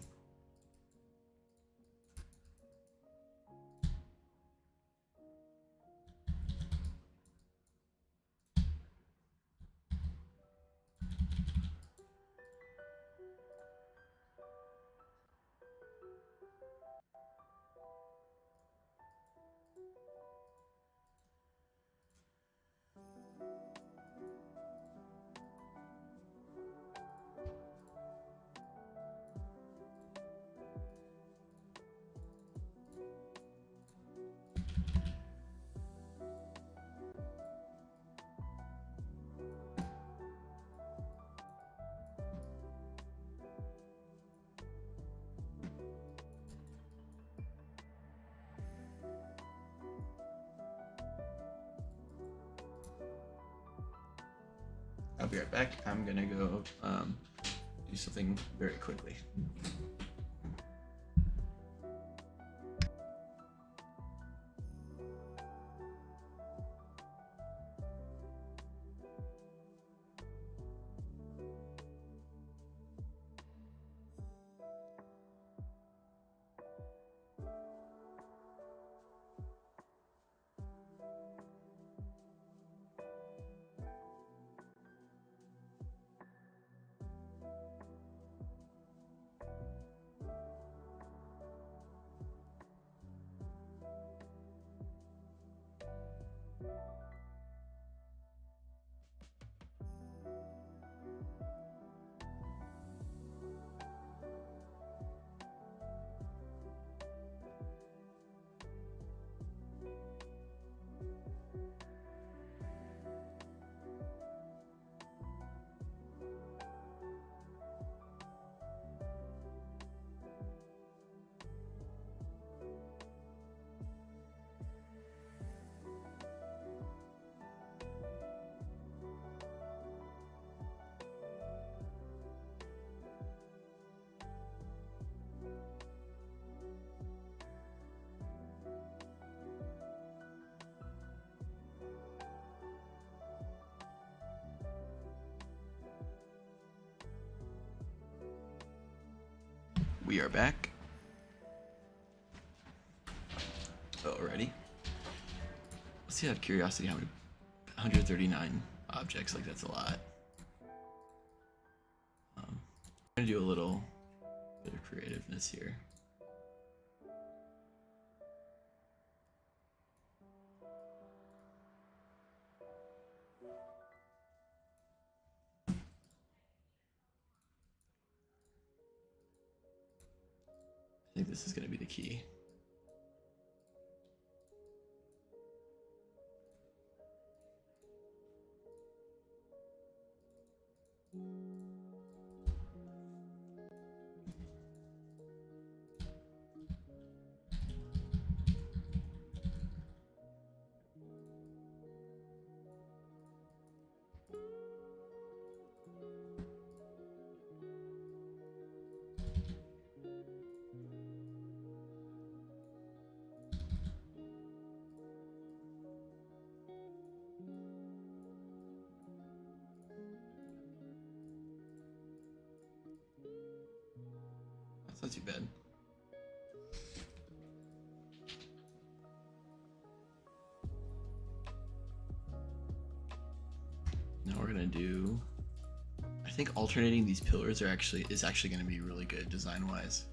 I'll be right back. I'm gonna go do something very quickly. We are back. Already. Let's see out of curiosity how many 139 objects, like that's a lot. I'm gonna do a little bit of creativeness here. I think this is gonna be the key. That's not too bad. Now we're gonna do, I think alternating these pillars is actually gonna be really good design wise.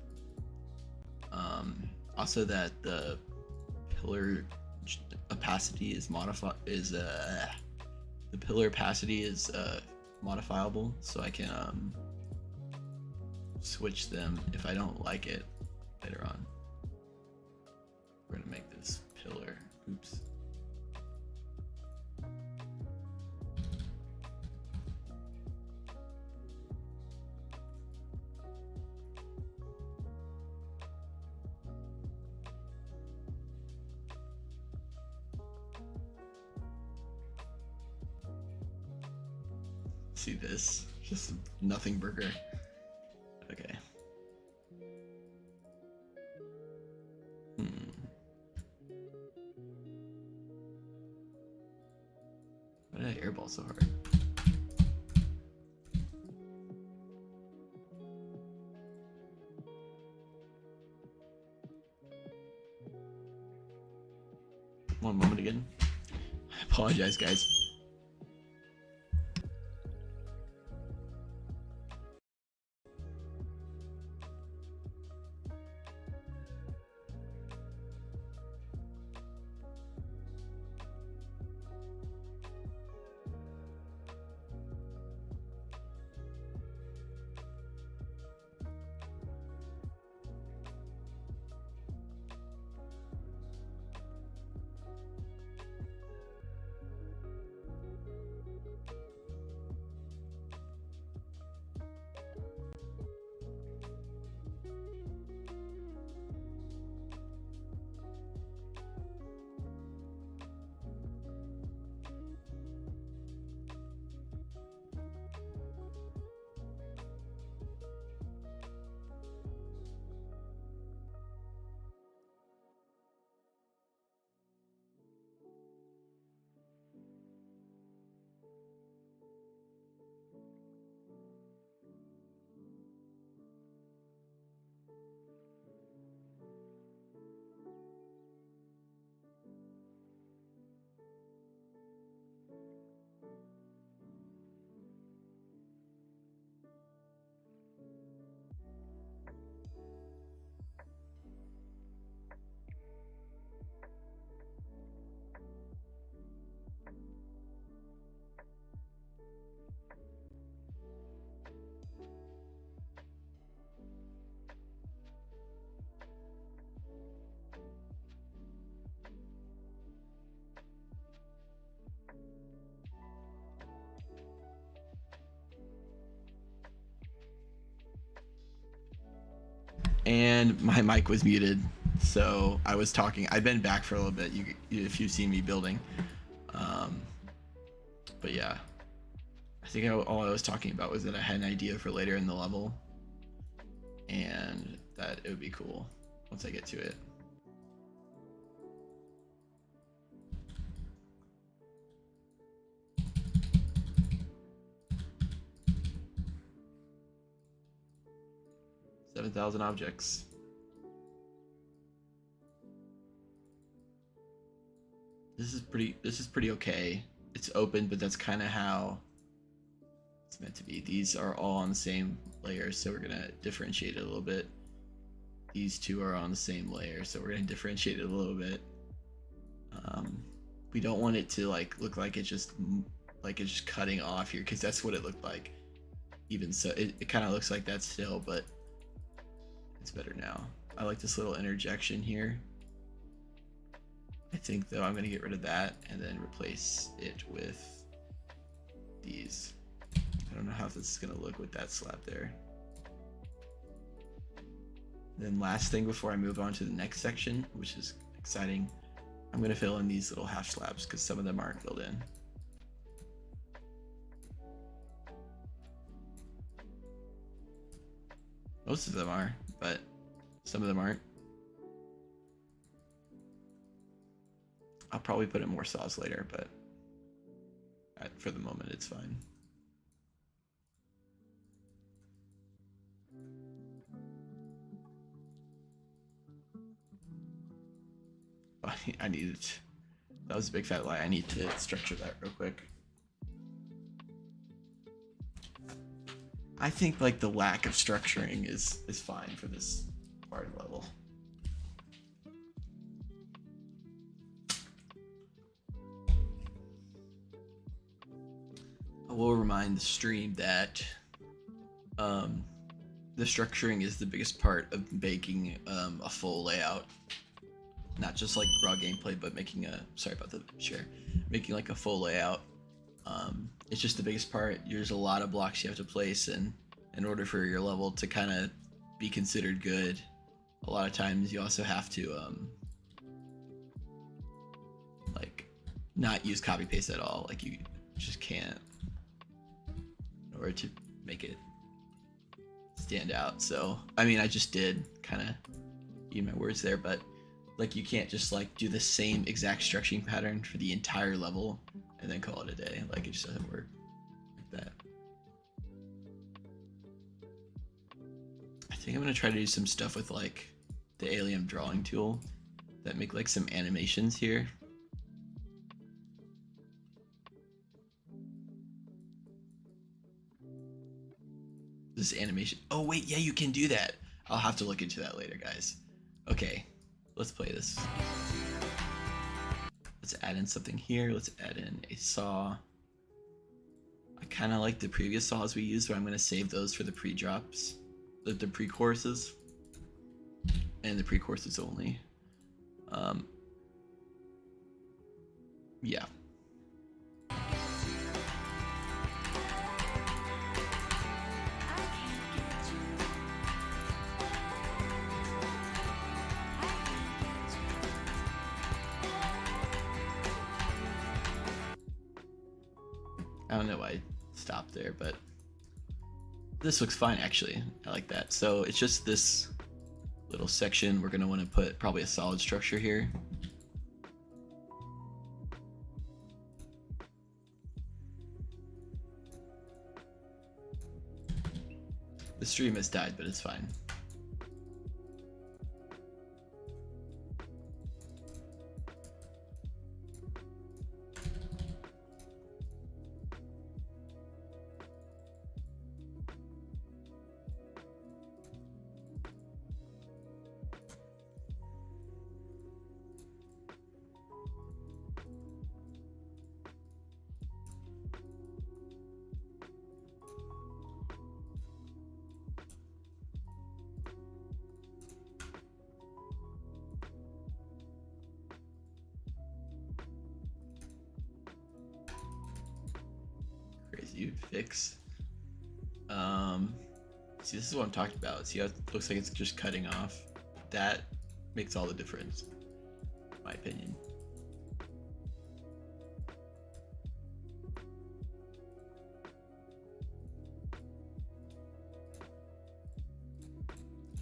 Also that the pillar opacity is the pillar opacity is modifiable, so I can switch them if I don't like it later on. We're gonna make this pillar. Oops. See this? Just nothing burger. Okay. Why did I airball so hard? One moment again. I apologize, guys. And my mic was muted, so I was talking. I've been back for a little bit. If you've seen me building, but yeah, I think all I was talking about was that I had an idea for later in the level, and that it would be cool once I get to it. $7,000 objects. This is pretty okay. It's open, but that's kind of how it's meant to be. These are all on the same layer, so we're gonna differentiate it a little bit. These two are on the same layer, so we're gonna differentiate it a little bit. We don't want it to like look like it's just cutting off here, because that's what it looked like. Even so, it kind of looks like that still, but it's better now. I like this little interjection here. I think though I'm gonna get rid of that and then replace it with these. I don't know how this is gonna look with that slab there. Then last thing before I move on to the next section, which is exciting, I'm gonna fill in these little half slabs because some of them aren't filled in. Most of them are, but some of them aren't. I'll probably put in more saws later, but for the moment it's fine. I needed, that was a big fat lie. I need to structure that real quick. I think like the lack of structuring is fine for this part of the level. I will remind the stream that the structuring is the biggest part of making a full layout. Not just like raw gameplay, but making a, sorry about the share, making like a full layout. It's just the biggest part. There's a lot of blocks you have to place, and in order for your level to kind of be considered good, a lot of times you also have to like not use copy paste at all. Like you just can't. in order to make it stand out. So I mean, I just did kind of eat my words there, but like you can't just like do the same exact structuring pattern for the entire level and then call it a day. Like it just doesn't work like that. I think I'm gonna try to do some stuff with like the Alien drawing tool that make like some animations here. This animation. Oh wait, yeah, you can do that. I'll have to look into that later, guys. Okay, let's play this. Let's add in something here. Let's add in a saw. I kind of like the previous saws we used, but I'm going to save those for the pre-drops, the pre-courses, and the pre-courses only. Yeah. I don't know why I stopped there, but this looks fine actually. I like that. So it's just this little section. We're gonna want to put probably a solid structure here. The stream has died, but it's fine. Crazy fix. See, this is what I'm talking about. See how it looks like it's just cutting off? That makes all the difference, in my opinion.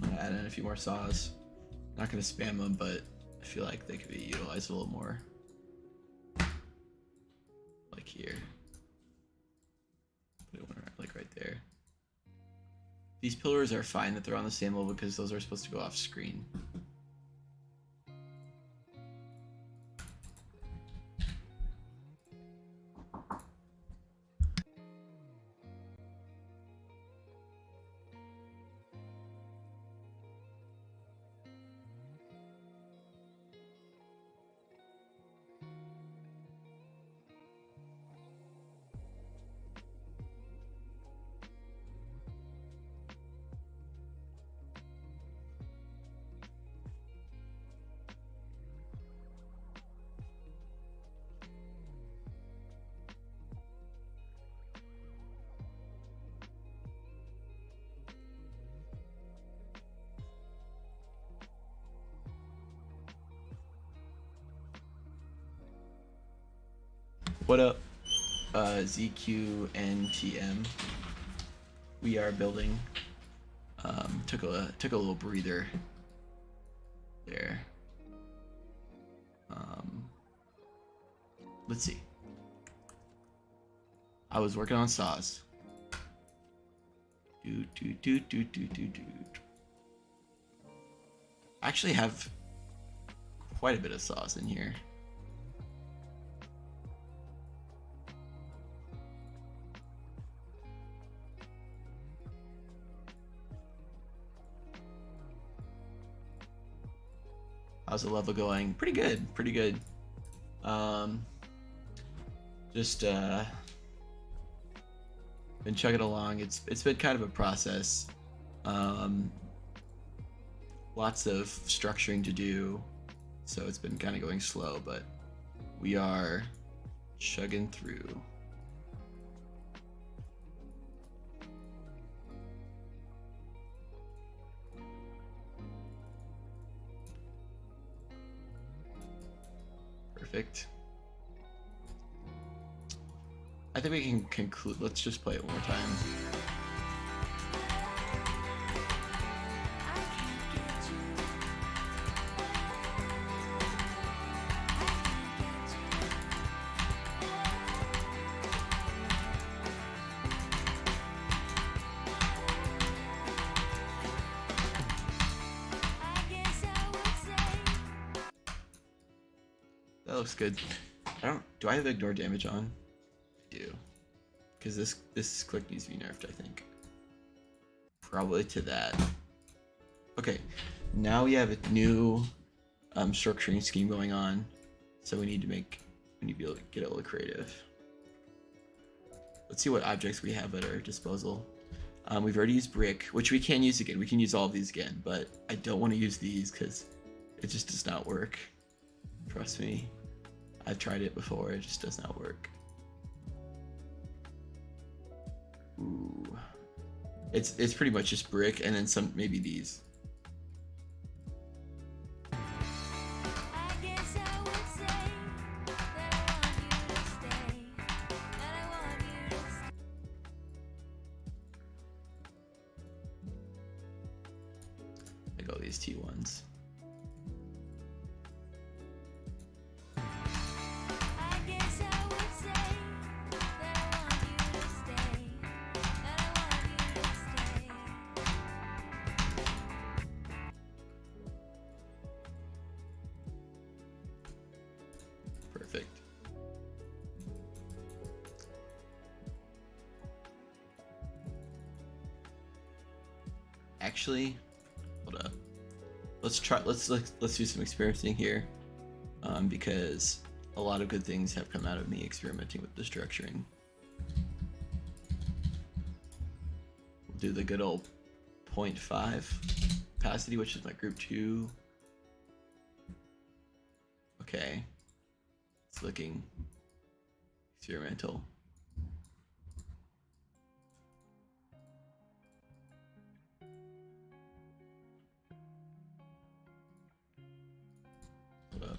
I'm gonna add in a few more saws. Not gonna spam them, but I feel like they could be utilized a little more. Like here. Put it like right there. These pillars are fine that they're on the same level because those are supposed to go off screen. What up, ZQNTM? We are building. Took a little breather there. Let's see. I was working on saws. I actually have quite a bit of saws in here. How's the level going? Pretty good, pretty good. Just been chugging along. It's been kind of a process. Lots of structuring to do, so it's been kind of going slow, but we are chugging through. Perfect. I think we can conclude. Let's just play it one more time. That looks good. Do I have ignore damage on? I do. Because this click needs to be nerfed, I think. Probably to that. Okay, now we have a new structuring scheme going on. So we need to be able to get a little creative. Let's see what objects we have at our disposal. We've already used brick, which we can use again. We can use all of these again, but I don't want to use these because it just does not work. Trust me. I've tried it before, it just does not work. Ooh. It's pretty much just brick and then some, maybe these. Like all these T1s. Perfect. Actually, hold up. Let's do some experimenting here, because a lot of good things have come out of me experimenting with the structuring. We'll do the good old 0.5 opacity, which is my group 2. Okay. It's looking experimental. Hold up.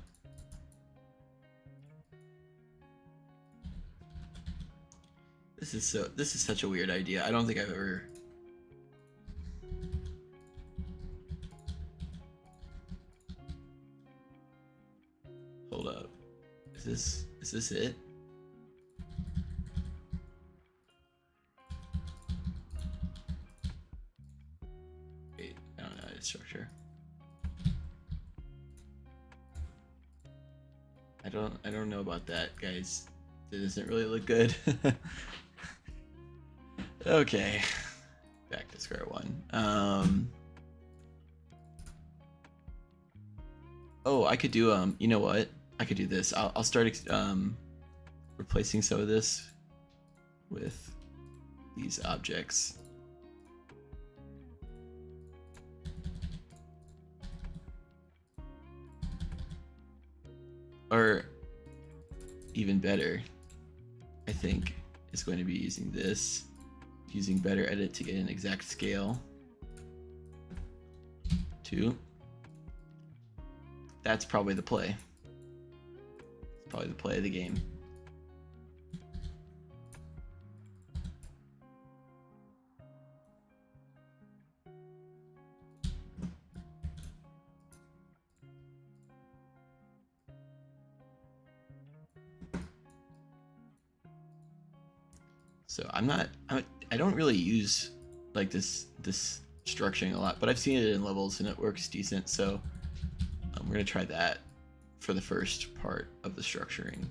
This is such a weird idea. I don't think I've ever. Hold up. Is this it? Wait, I don't know its structure. I don't know about that, guys. It doesn't really look good. Okay. Back to square one. Oh, I could do you know what? I could do this. I'll start replacing some of this with these objects. Or even better, I think, is going to be using this, using better edit to get an exact scale. 2. That's probably the play. Probably the play of the game. So I don't really use like this structuring a lot, but I've seen it in levels and it works decent. So we're gonna try that for the first part of the structuring.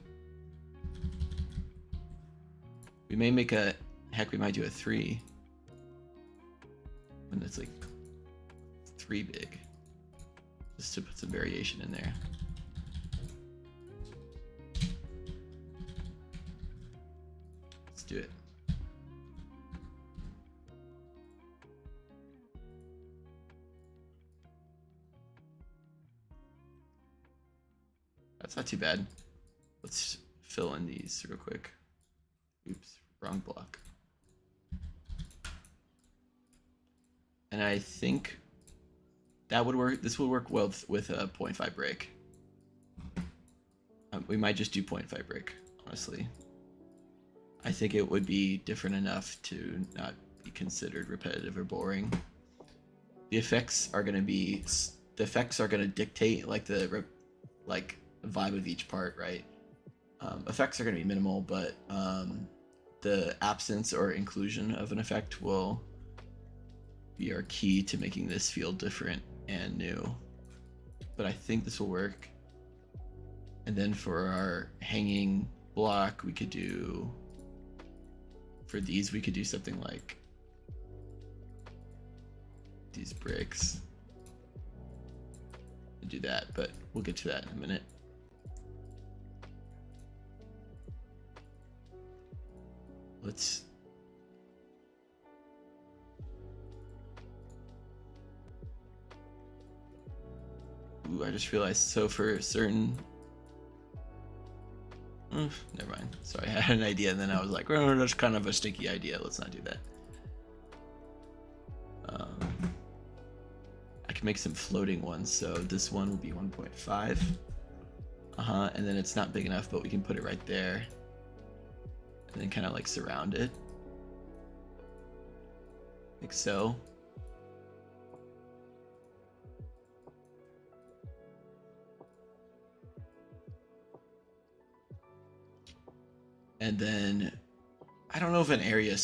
We may make we might do a 3 when it's like 3 big, just to put some variation in there. Let's do it. That's not too bad. Let's fill in these real quick. Oops, wrong block. And I think that would work. This will work well with a 0.5 break. We might just do 0.5 break, honestly. I think it would be different enough to not be considered repetitive or boring. The effects are going to dictate like the vibe of each part, right? Effects are going to be minimal, but the absence or inclusion of an effect will be our key to making this feel different and new. But I think this will work. And then for our hanging block, we could do, for these, we could do something like these bricks and do that, but we'll get to that in a minute. Let's I just realized, so for certain never mind. Sorry, I had an idea and then I was like, oh, that's kind of a stinky idea. Let's not do that. I can make some floating ones. So this one will be 1.5. And then it's not big enough, but we can put it right there. And then kind of like surround it. Like so. And then I don't know if an area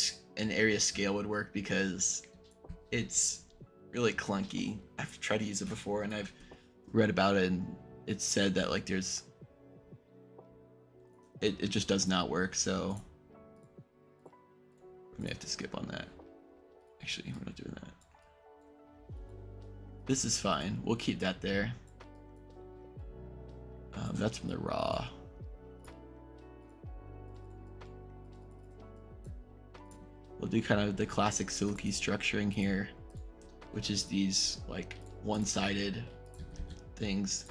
scale would work because it's really clunky. I've tried to use it before and I've read about it and it's said that like there's it just does not work, so we may have to skip on that. Actually, we're not doing that. This is fine. We'll keep that there. That's from the raw. We'll do kind of the classic Salukis structuring here, which is these like one-sided things.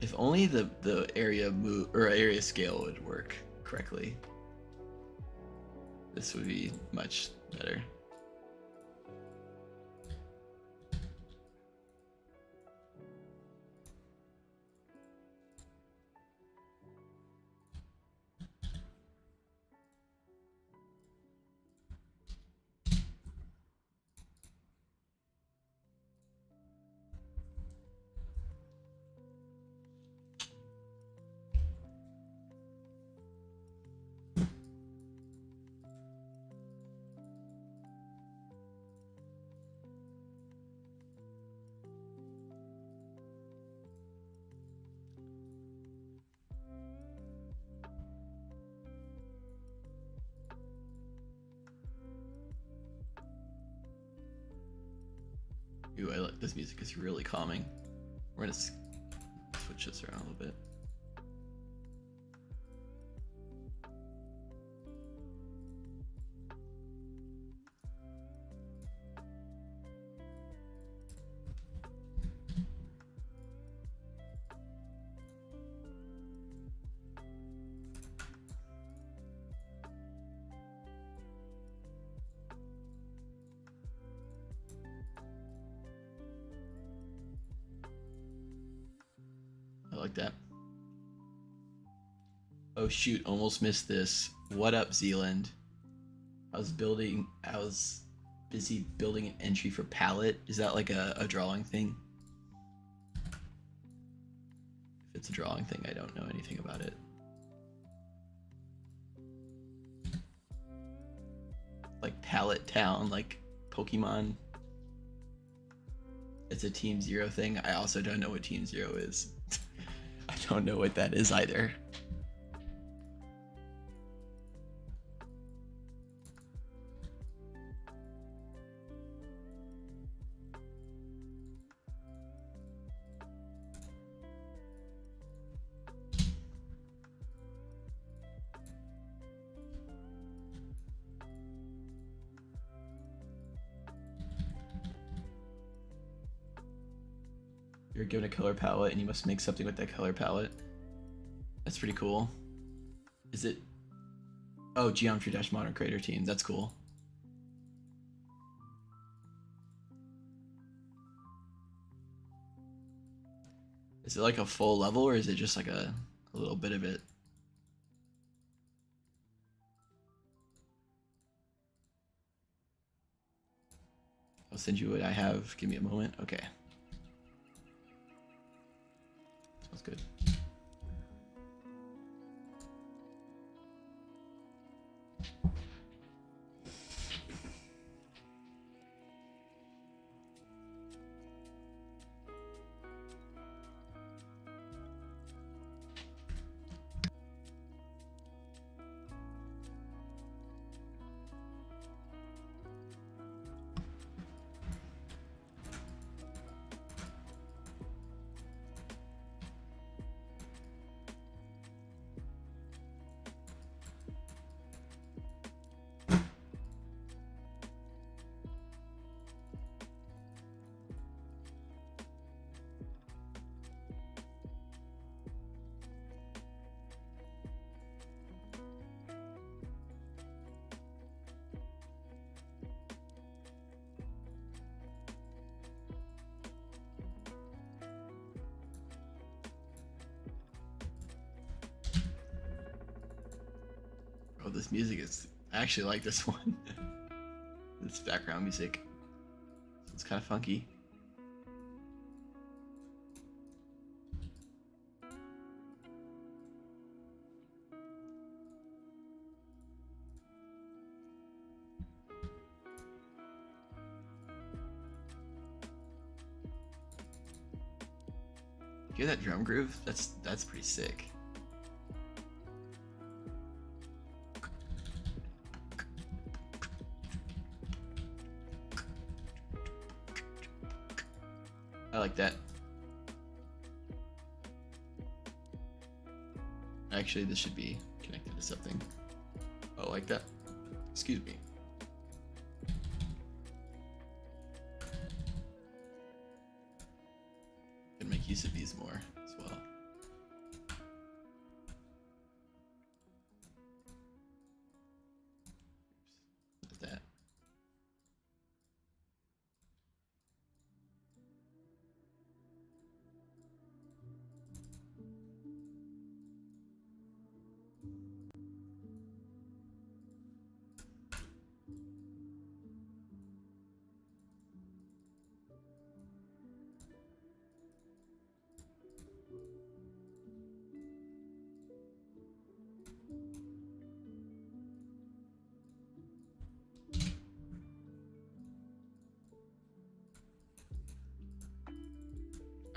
If only the area move or area scale would work correctly, this would be much better. Ooh, I like this music. Is really calming. We're gonna switch this around a little bit. I like that. Oh shoot, almost missed this. What up, Zealand? I was busy building an entry for palette. Is that like a drawing thing? If it's a drawing thing, I don't know anything about it. Like Palette Town, like Pokemon. It's a Team Zero thing. I also don't know what Team Zero is. I don't know what that is either. You're given a color palette and you must make something with that color palette. That's pretty cool. Is it? Oh, Geometry Dash Modern Creator Team. That's cool. Is it like a full level or is it just like a little bit of it? send you what I have. Give me a moment. Okay. Sounds good. Oh, this music is... I actually like this one. This background music. It's kind of funky. You hear that drum groove? That's pretty sick. I like that. Actually, this should be connected to something. Oh, like that. Excuse me. Can make use of these more as well. Oops. Like that.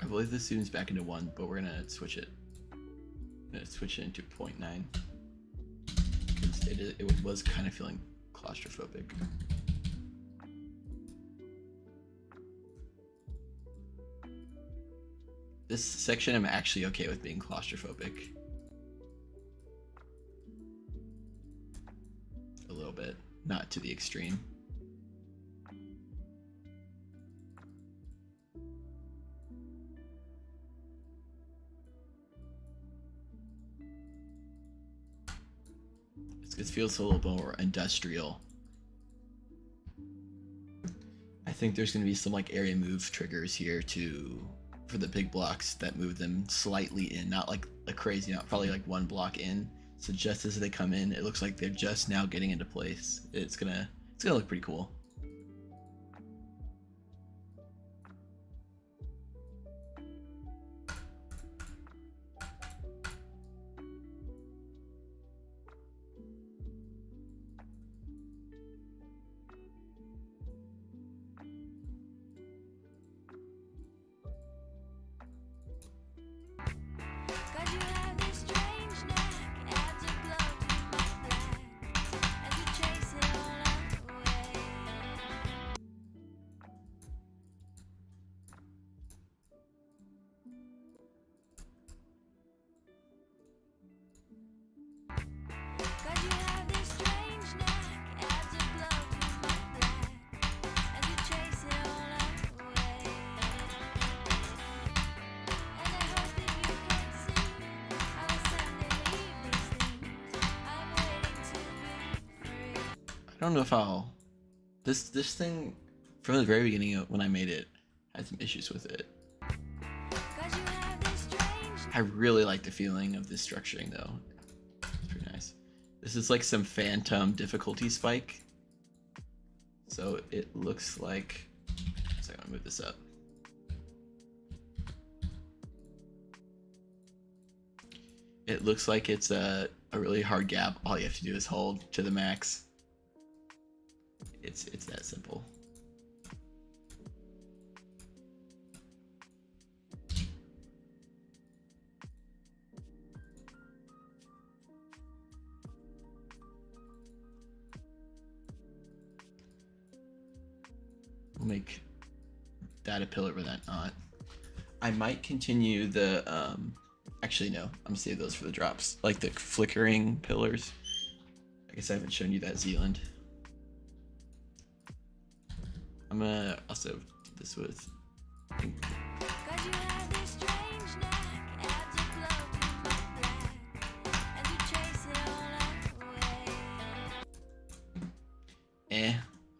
I believe this zooms back into 1, but we're gonna switch it. I'm gonna switch it into 0.9 because it was kind of feeling claustrophobic. This section I'm actually okay with being claustrophobic. A little bit, not to the extreme. It feels a little more industrial. I think there's going to be some like area move triggers here for the big blocks that move them slightly in, not like a crazy, not probably like 1 block in. So just as they come in, it looks like they're just now getting into place. It's gonna look pretty cool. I don't know if I'll... This thing, from the very beginning when I made it, had some issues with it. I really like the feeling of this structuring though. It's pretty nice. This is like some phantom difficulty spike. So it looks like So I'm gonna move this up. It looks like it's a really hard gap. All you have to do is hold to the max. It's that simple. We'll make that a pillar with that knot. I might continue the actually no, I'm gonna save those for the drops. Like the flickering pillars. I guess I haven't shown you that Zealand. I'm gonna also do this with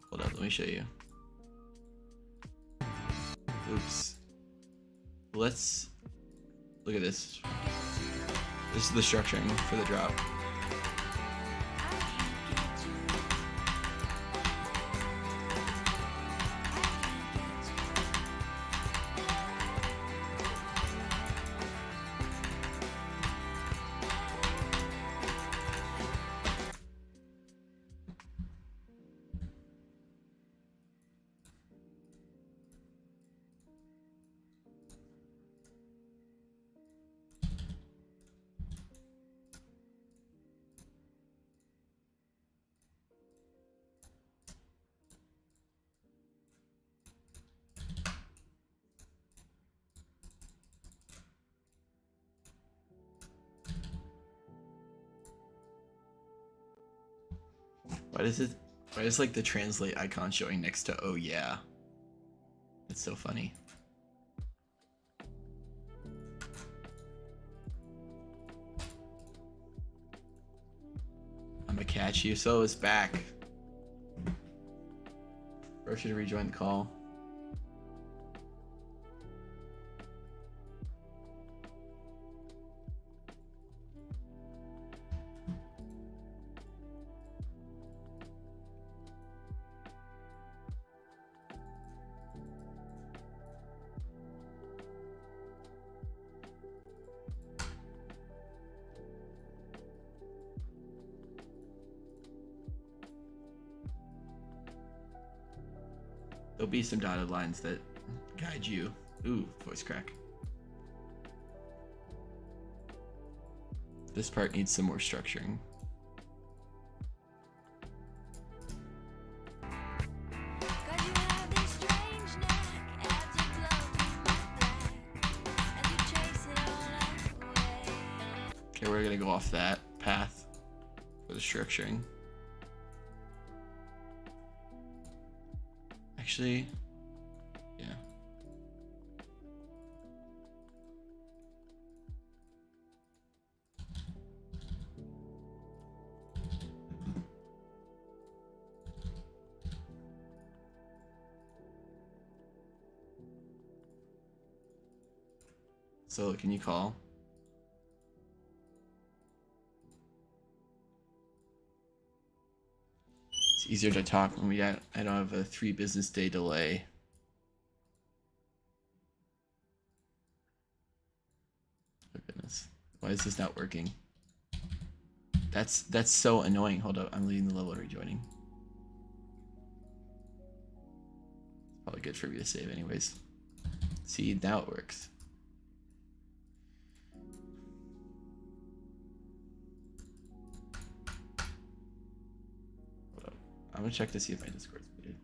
hold up, let me show you. Oops. Let's look at this. This is the structuring for the drop. Why is like the translate icon showing next to oh yeah? It's so funny. I'm gonna catch you. So is back. Rush you to rejoin the call. There'll be some dotted lines that guide you. Ooh, voice crack. This part needs some more structuring. Okay, we're gonna go off that path for the structuring. Actually, yeah. So can you call? It's easier to talk when I don't have a 3 business day delay. Oh goodness. Why is this not working? That's so annoying. Hold up, I'm leaving the level and rejoining. Probably good for me to save anyways. See, now it works. Hold up. I'm gonna check to see if my Discord's muted.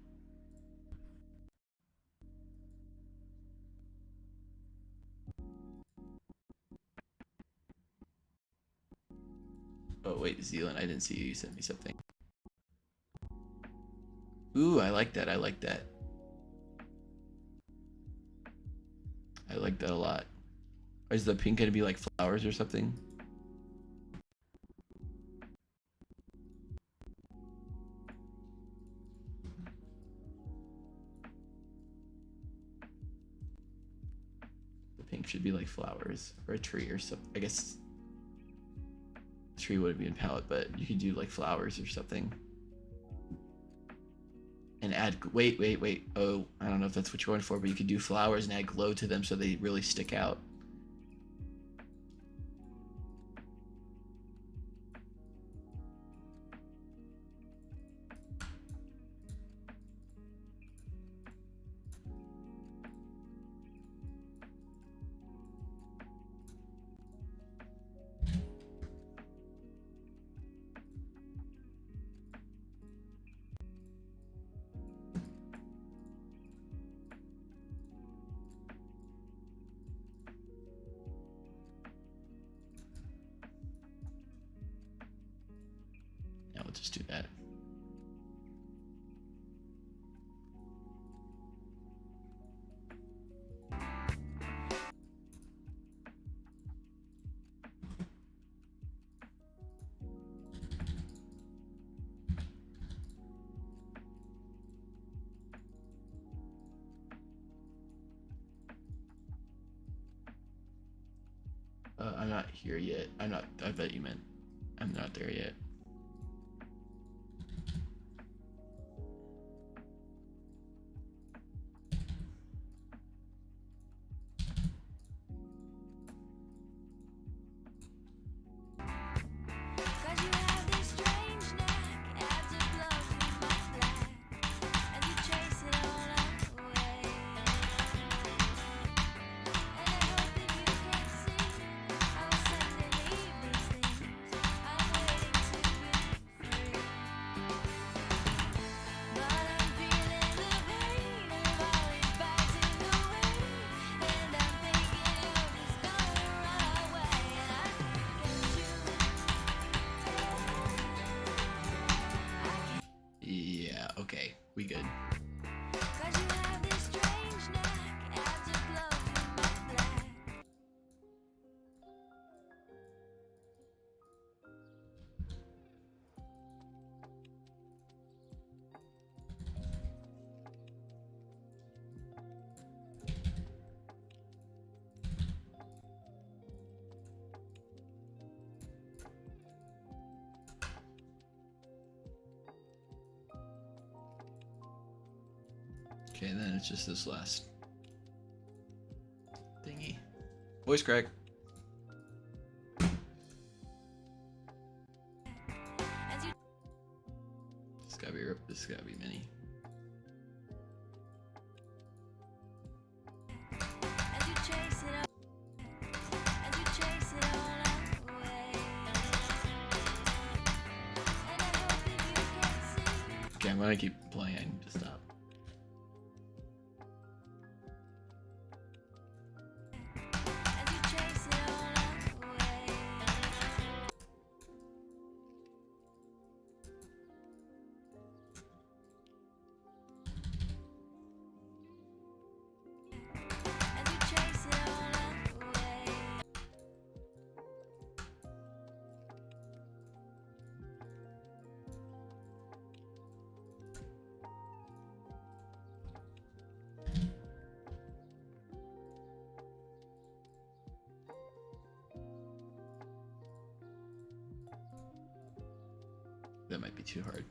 Oh wait, Zealand, I didn't see you. You sent me something. Ooh, I like that. I like that. I like that a lot. Is the pink gonna be like flowers or something? The pink should be like flowers or a tree or something. I guess tree wouldn't be in palette, but you could do like flowers or something. and add, wait. Oh, I don't know if that's what you're going for, but you could do flowers and add glow to them so they really stick out. Yeah, we'll just do that. I'm not here yet. I'm not. I bet you meant I'm not there yet. Yeah, okay, we good. Okay, and then it's just this last thingy. Voice crack. This gotta be ripped. This gotta be mini. Okay, I'm gonna keep playing. I need to stop. That might be too hard.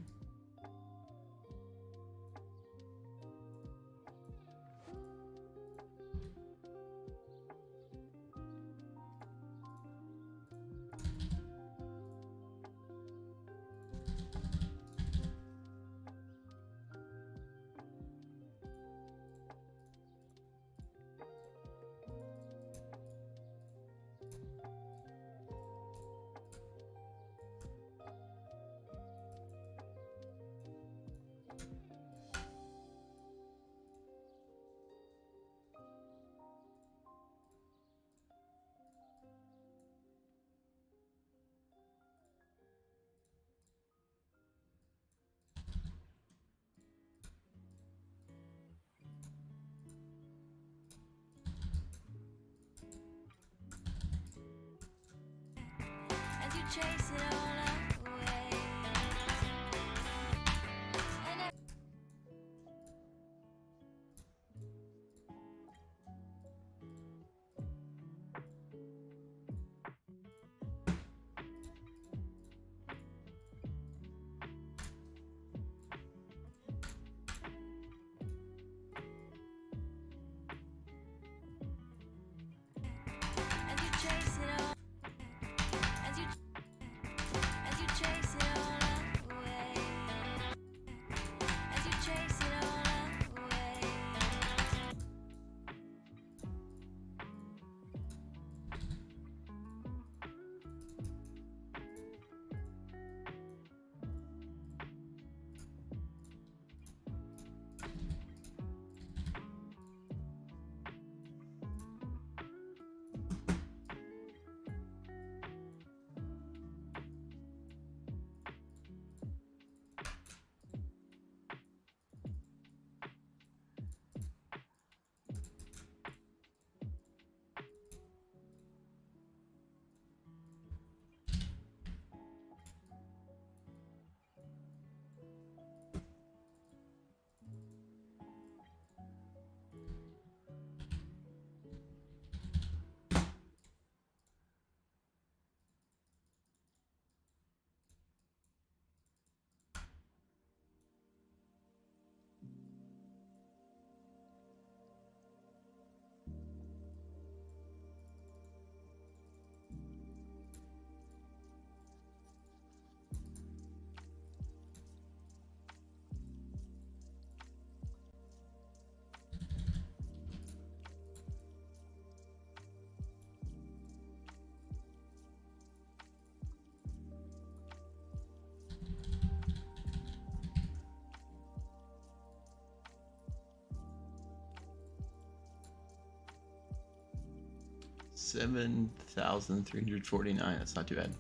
7,349. That's not too bad.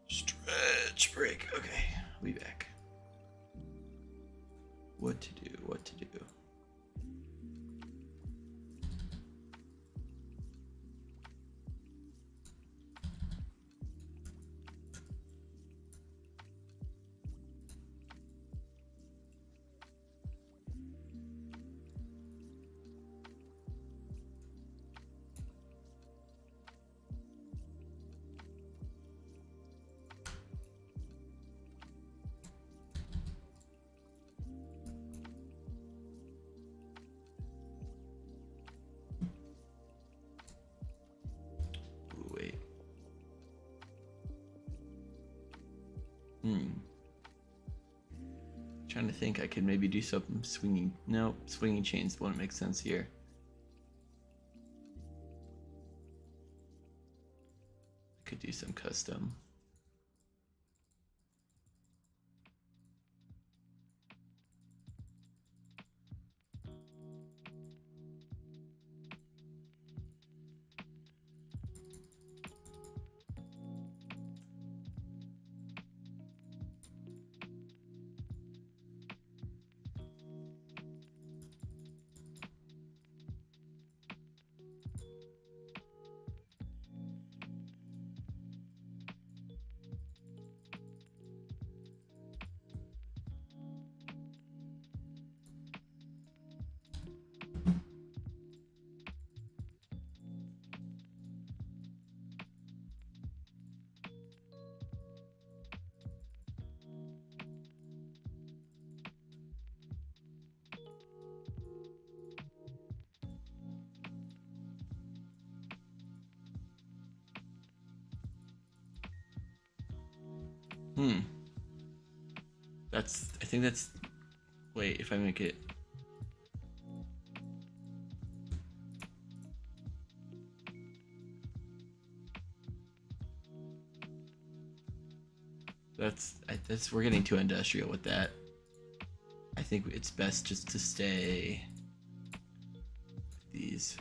Stretch break. Okay, we back. What to do? What to do? Trying to think, I could maybe do something swinging. No, swinging chains won't make sense here. I could do some custom. I think that's, wait, if I make it. We're getting too industrial with that. I think it's best just to stay with these.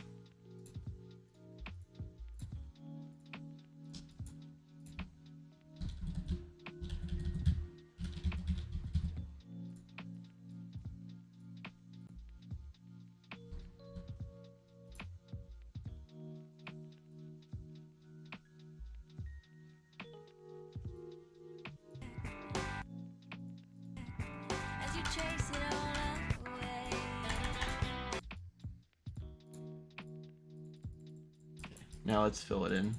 Now let's fill it in.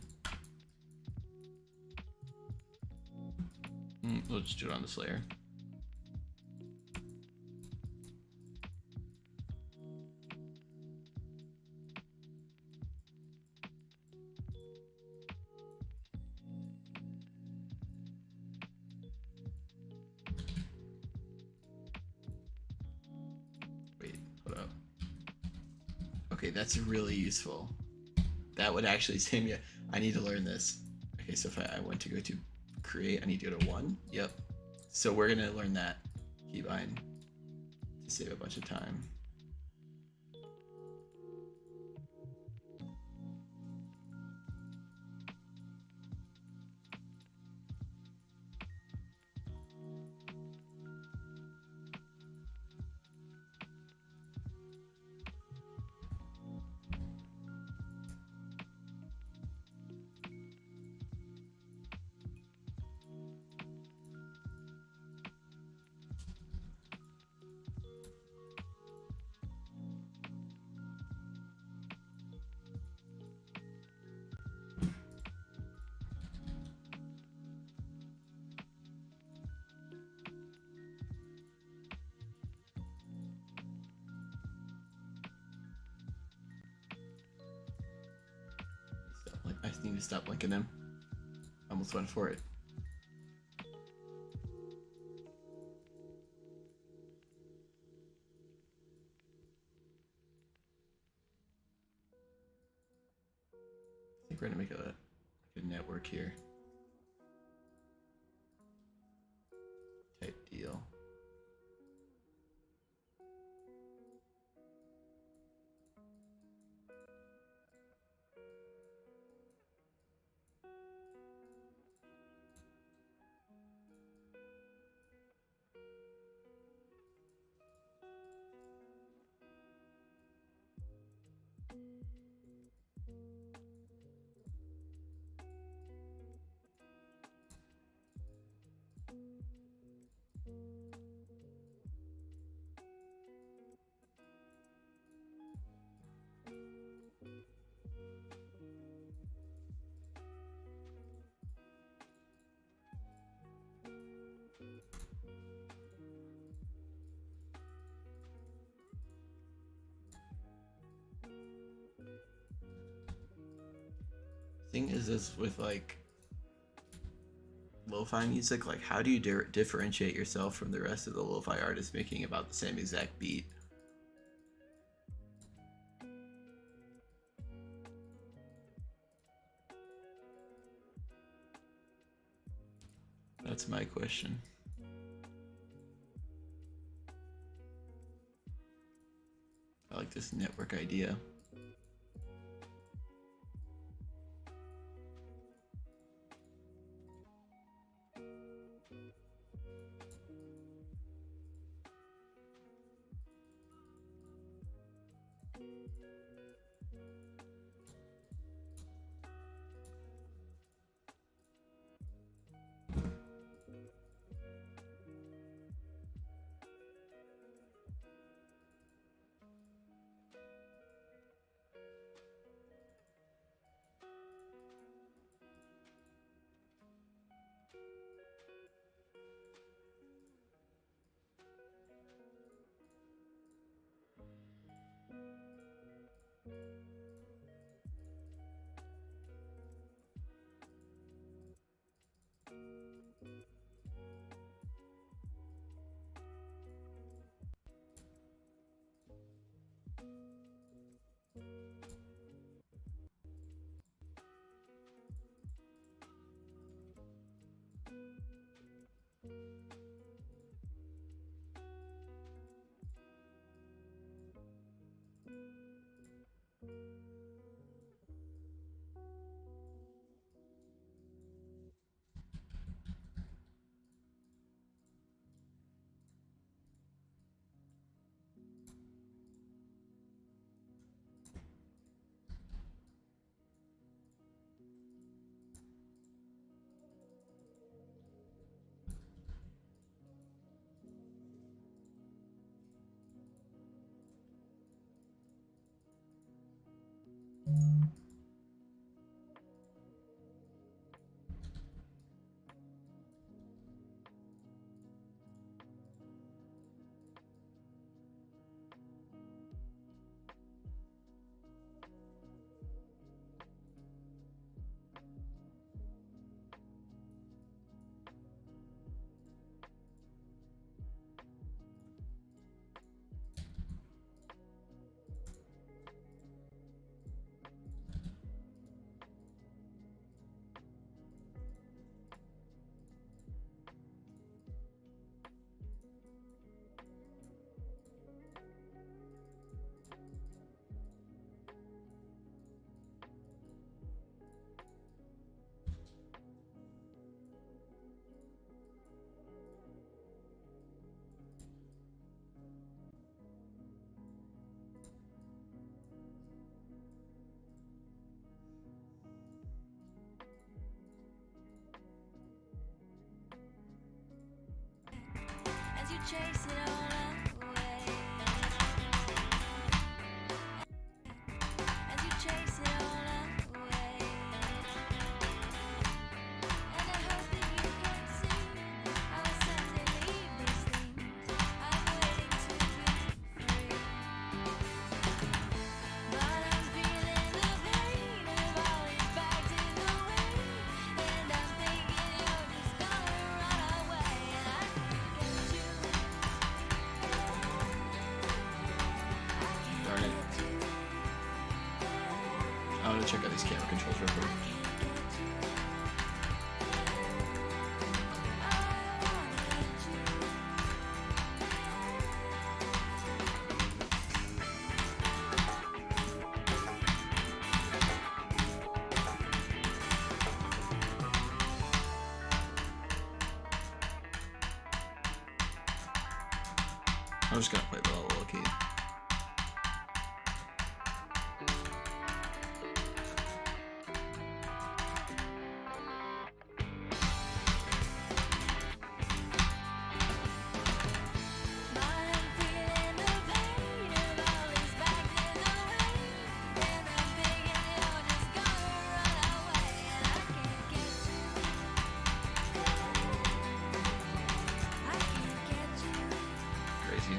We'll just do it on this layer. Wait, hold up. Okay, that's really useful. That would actually save me. I need to learn this. Okay, so if I want to go to create, I need to go to 1. Yep. So we're gonna learn that keybind to save a bunch of time. I need to stop linking them. I almost went for it. I think we're gonna make a network here. Type deal. Thing is this with like lo-fi music, like how do you differentiate yourself from the rest of the lo-fi artists making about the same exact beat? That's my question. I like this network idea. As you chase it all away, as you chase it all away, and I hope that you can see how I stand and leave these things. I'm waiting to be free, but I'm feeling the pain of all these bags in the way, and I'm thinking you're just gonna run away, and I can't get you. Darn it. I want to check out these camera controls real quick. I'm just gonna play the low key. But I'm feeling the pain of all these bags in the way, and I'm thinking you're just gonna run away, and I can't get you. I can't get you. Crazy.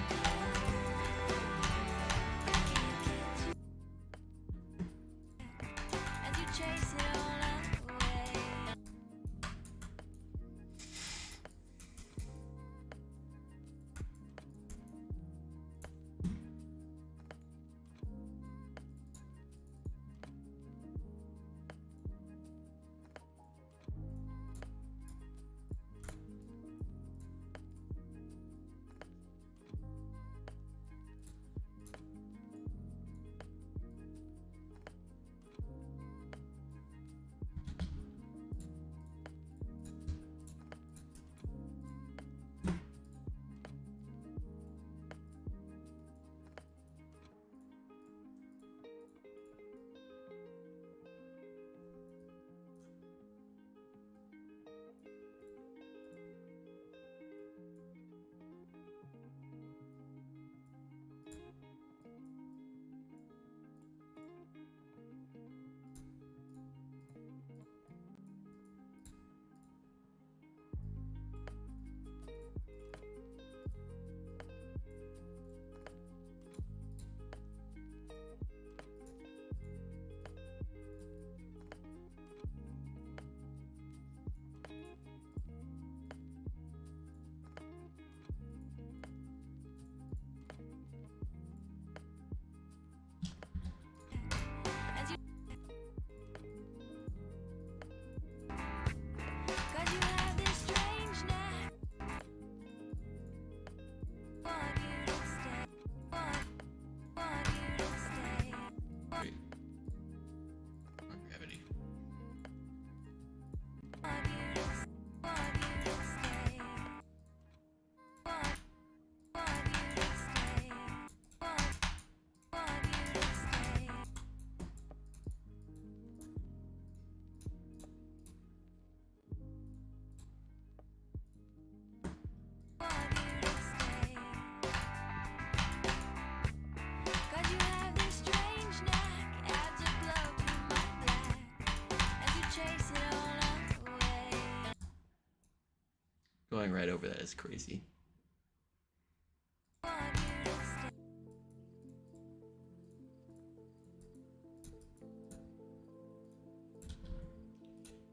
Going right over that is crazy.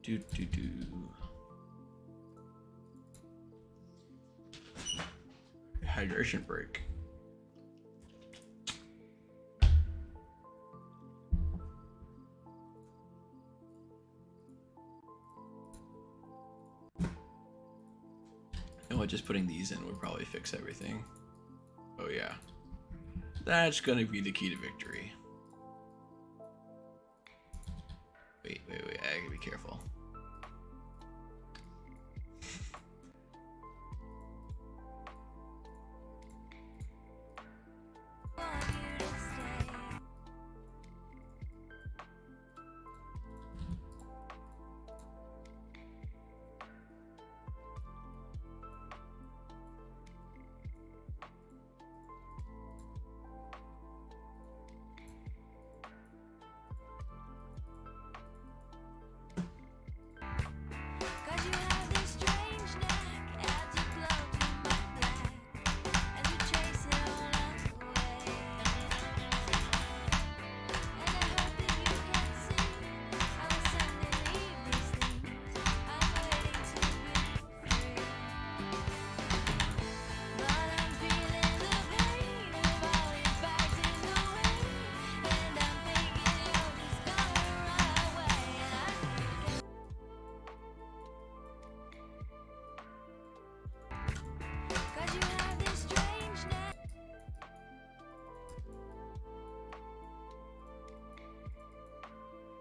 Do do do. Hydration break. You know what, just putting these in would probably fix everything. Oh yeah. That's gonna be the key to victory. Wait, I gotta be careful. Cause you have this strange knack as you glow through my black, and you chase it all away. And I hope that you can see I will send and leave these things. I'm waiting to be free, but I'm feeling the pain of all these bags in the way, and I'm thinking you're just gonna run away, and I can't get. Cause you have this strange knack.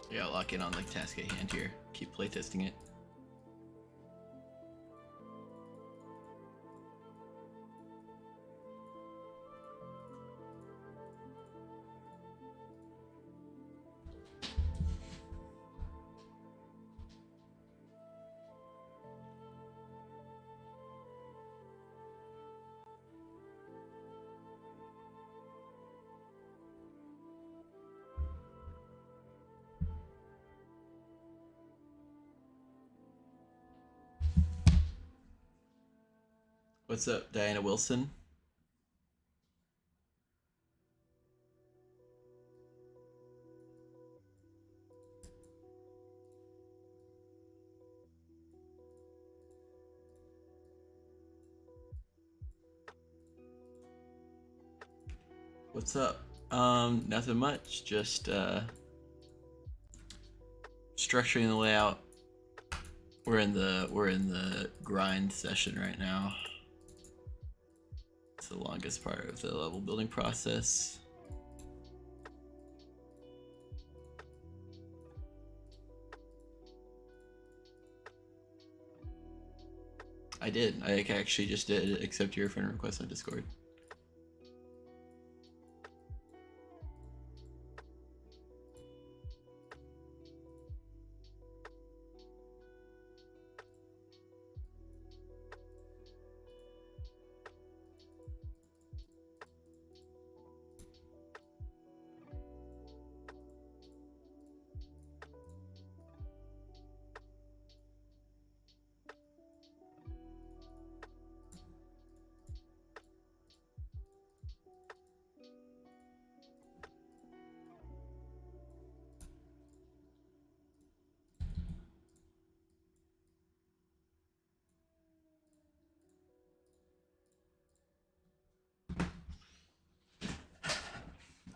Yeah, lock in on the task at hand here. Keep playtesting it. What's up, Diana Wilson? What's up? Nothing much. Just structuring the layout. We're in the grind session right now. It's the longest part of the level building process. I did. I actually just did accept your friend request on Discord.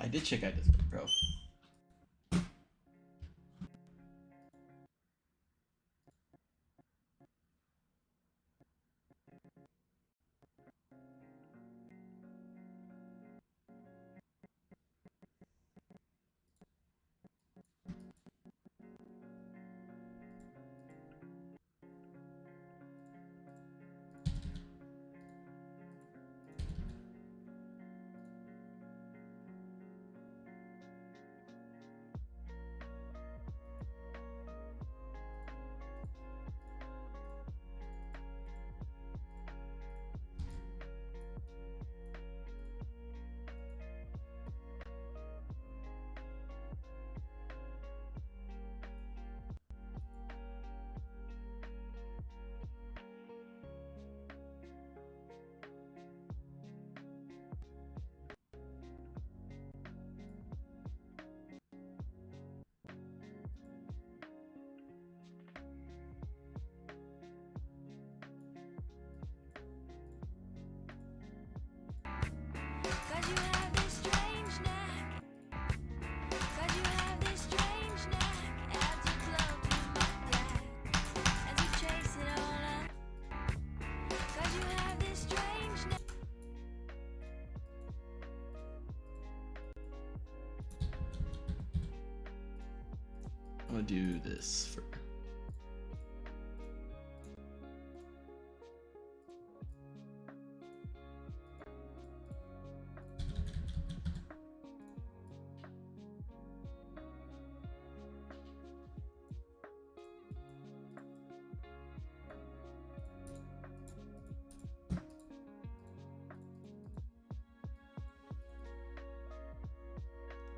I did check out Discord, bro. I'm gonna do this for.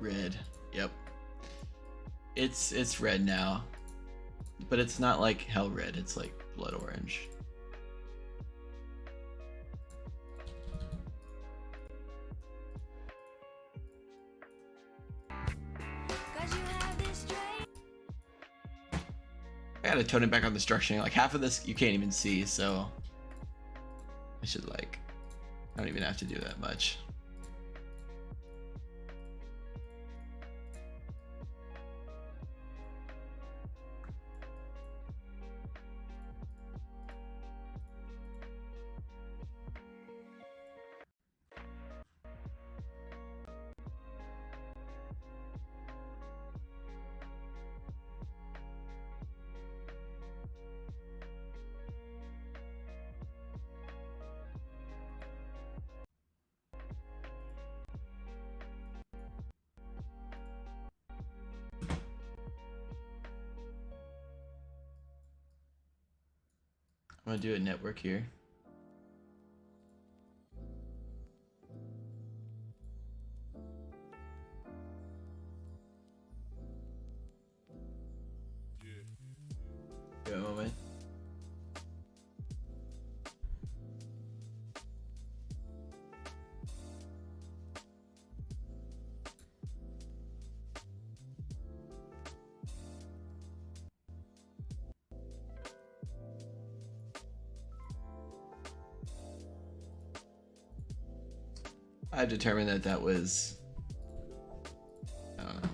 Red. Yep. It's red now. But it's not like hell red, it's like blood orange. Cause you have this strange I gotta tone it back on the structuring. Like half of this you can't even see, so I should like I don't even have to do that much. I'm gonna do a network here. Give it a moment. I've determined that that was. I don't know.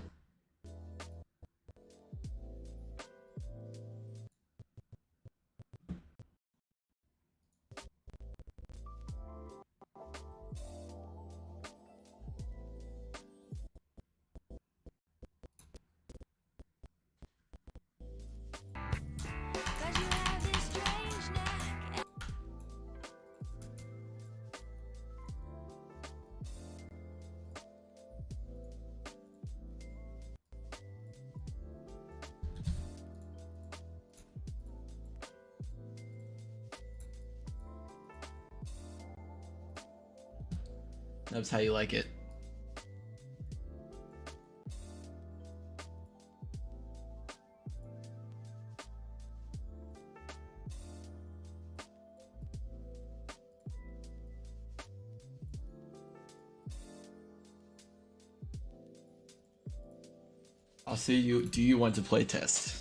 Cause you have this strange knack. That's how you like it. I'll see you. Do you want to play test?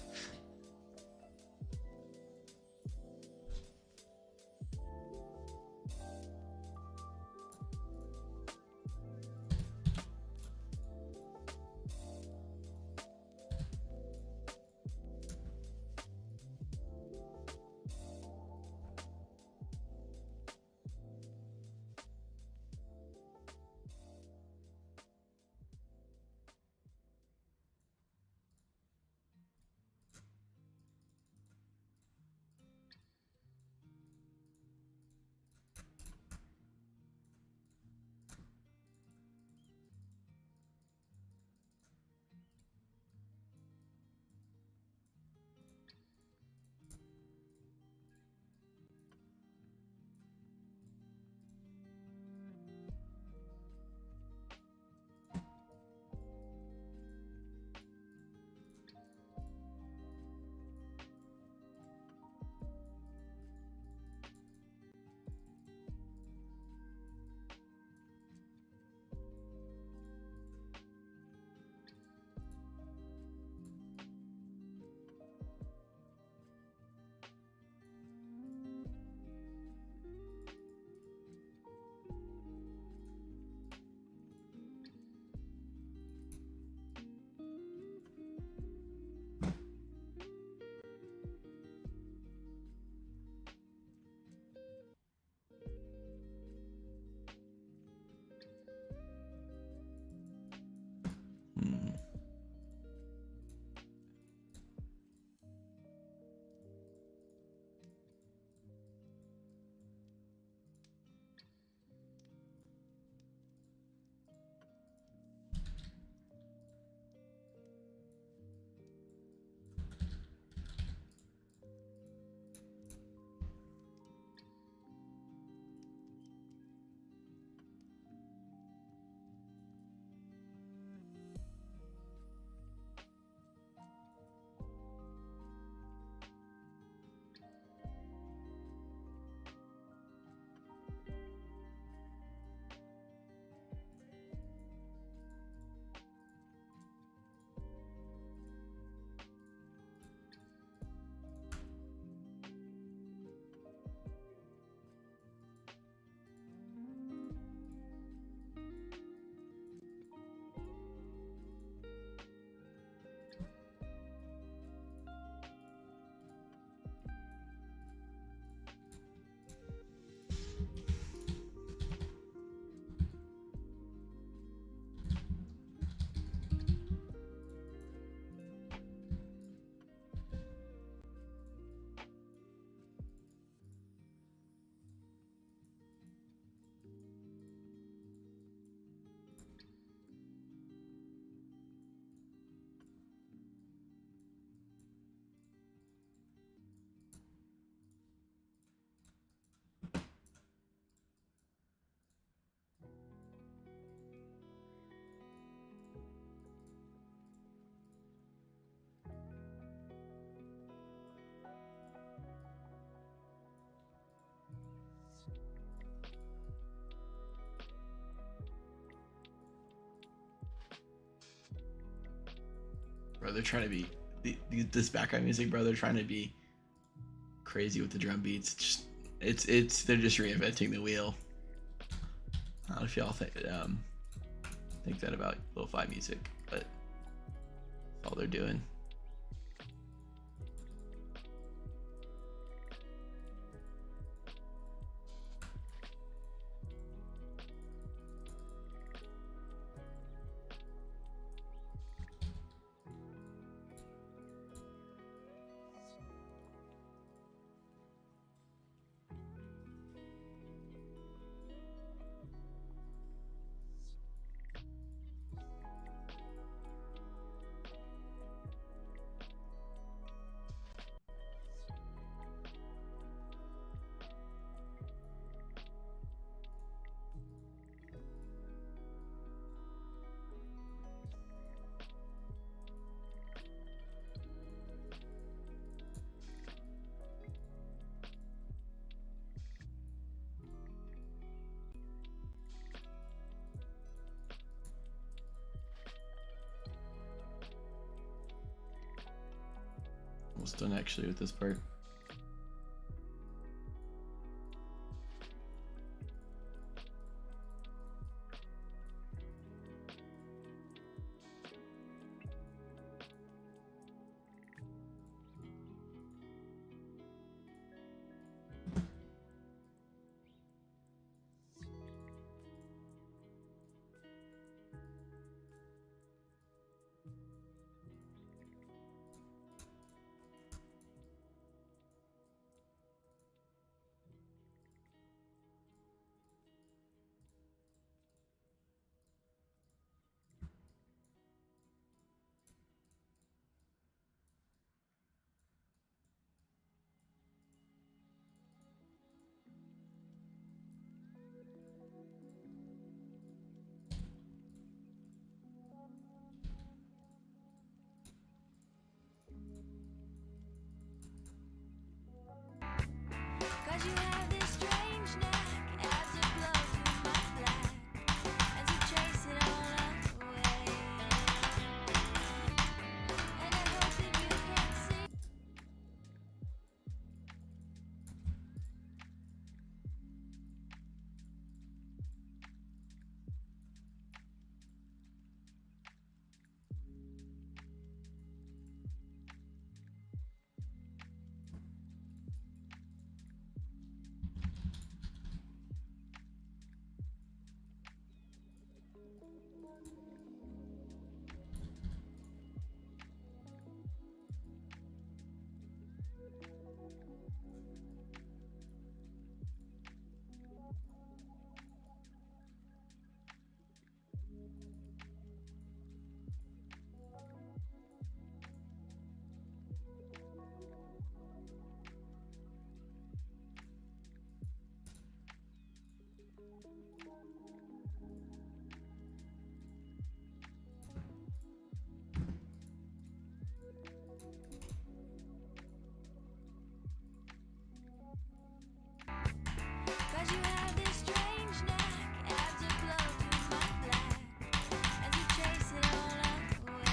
Bro, they're trying to be this background music, bro. They're trying to be crazy with the drum beats. It's they're just reinventing the wheel. I don't know if y'all think that about lo-fi music, but that's all they're doing. Almost done actually with this part. Cause you have this strange knack as it blows through my flat, as you chase it all away. And I hope that you can see. Cause you have this strange knack as it blows through my flat, as you chase it all away.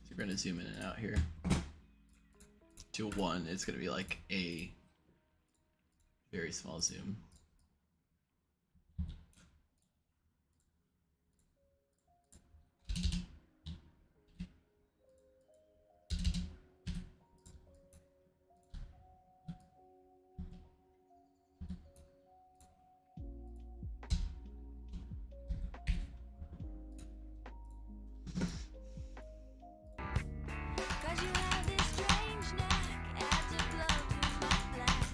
So we're gonna zoom in and out here. To 1, it's gonna be like a very small zoom. Cause you have this strange knack as it blows through my flat,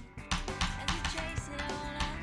as you chase it all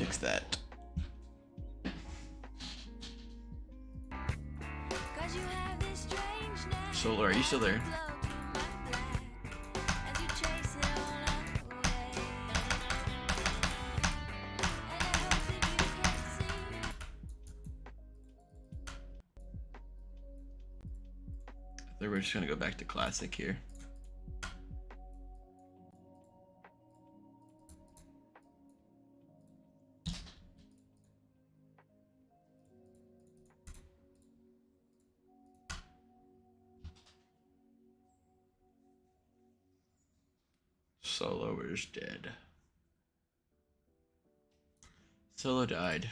fix that. 'Cause you have this strange knack Solar, are you still there? to glow through my black as you chase it all away. And I hope that you can see. I think we're just gonna go back to classic here. Solo is dead. Solo died.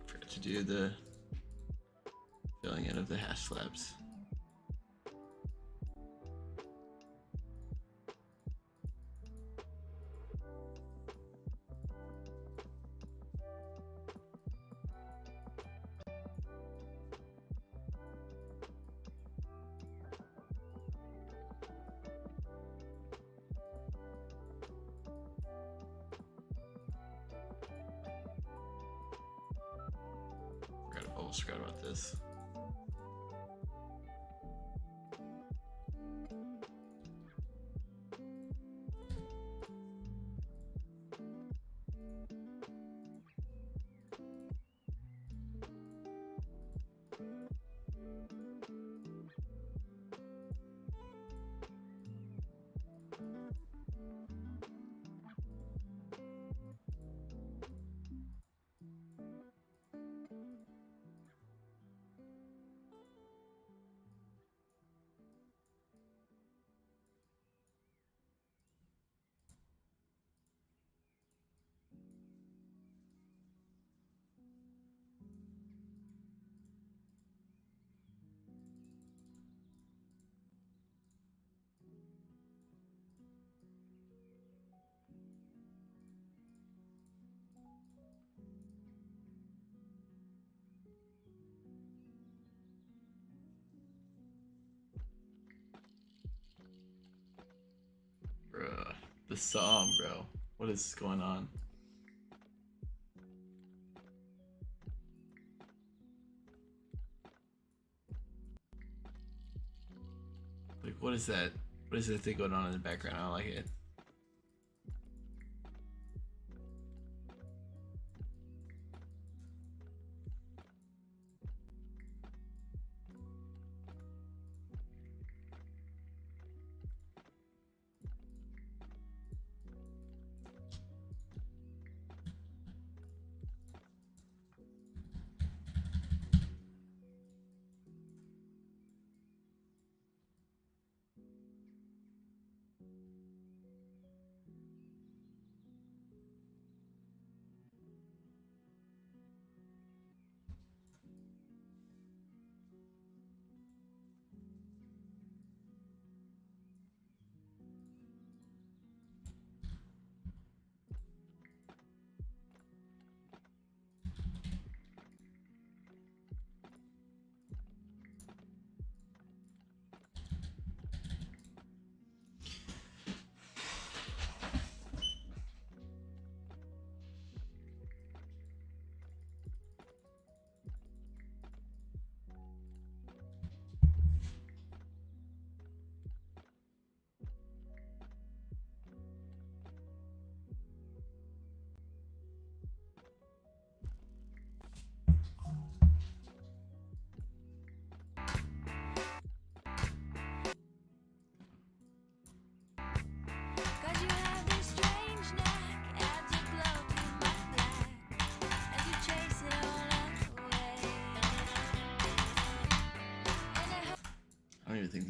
Forgot to do the filling in of the hash slabs. Almost forgot about this. Bruh, the song, bro. What is going on? Like, what is that? What is that thing going on in the background? I don't like it.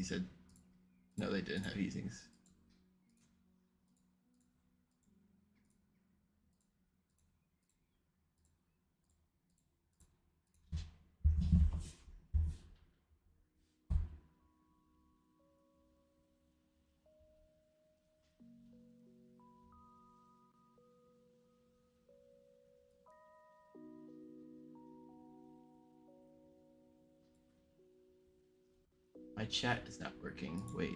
he said no, they didn't have easings. My chat is not working. Wait.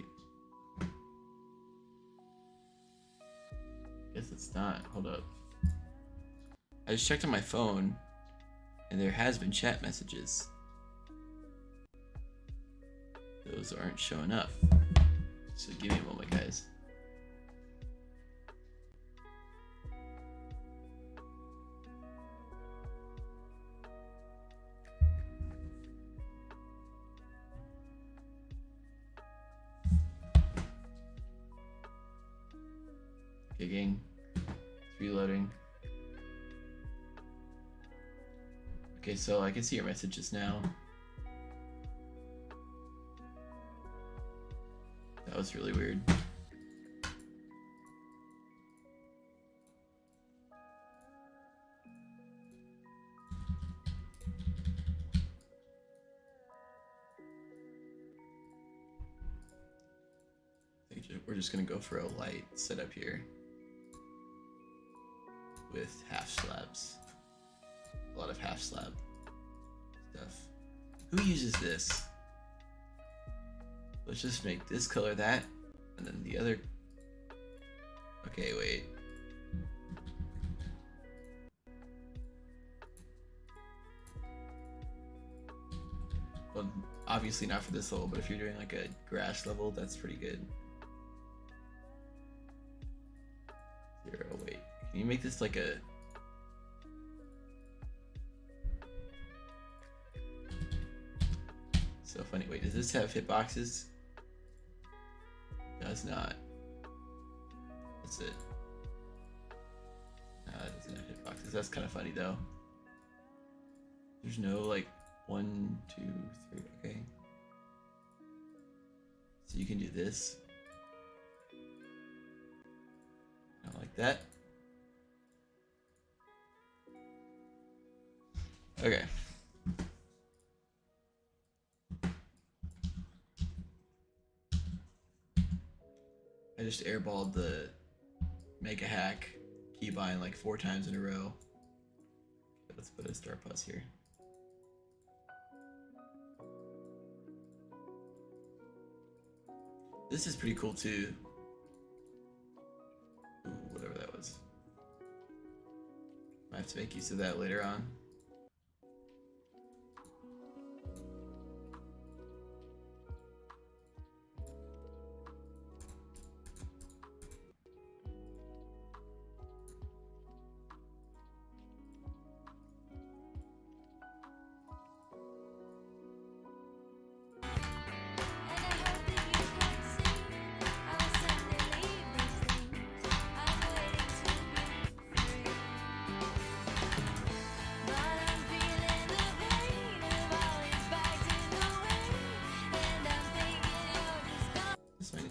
Guess it's not. Hold up. I just checked on my phone, and there has been chat messages. Those aren't showing up. So give me a moment, guys. Okay, gang. It's reloading. Okay, so I can see your messages now. That was really weird. We're just gonna go for a light setup here with half slabs. A lot of half slab stuff. Who uses this? Let's just make this color that, and then the other. Okay, wait. Well, obviously not for this level, but if you're doing like a grass level, that's pretty good. 0, wait. Can you make this like a... So funny. Wait, does this have hitboxes? Does not. That's it. No, it doesn't have hitboxes. That's kind of funny though. There's no like 1, 2, 3. Okay. So you can do this. Not like that. Okay. I just airballed the mega hack keybind like 4 times in a row. Okay, let's put a star pause here. This is pretty cool too. Ooh, whatever that was. I have to make use of that later on.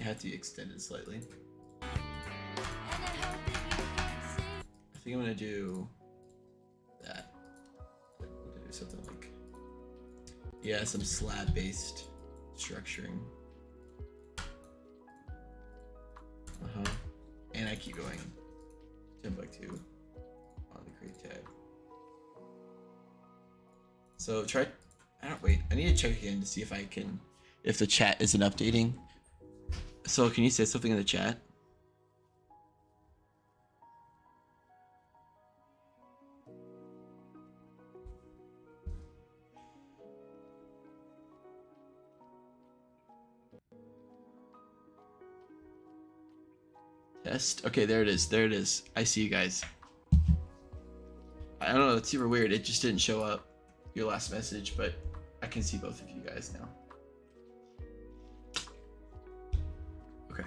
Have to extend it slightly. I think I'm gonna do that. We'll do something like, yeah, some slab-based structuring. And I keep going 10x2 on the create tab. So try. Wait. I need to check again to see if I can, if the chat isn't updating. So can you say something in the chat? Test. Okay, there it is. There it is. I see you guys. I don't know. It's super weird. It just didn't show up your last message, but I can see both of you guys now. Okay.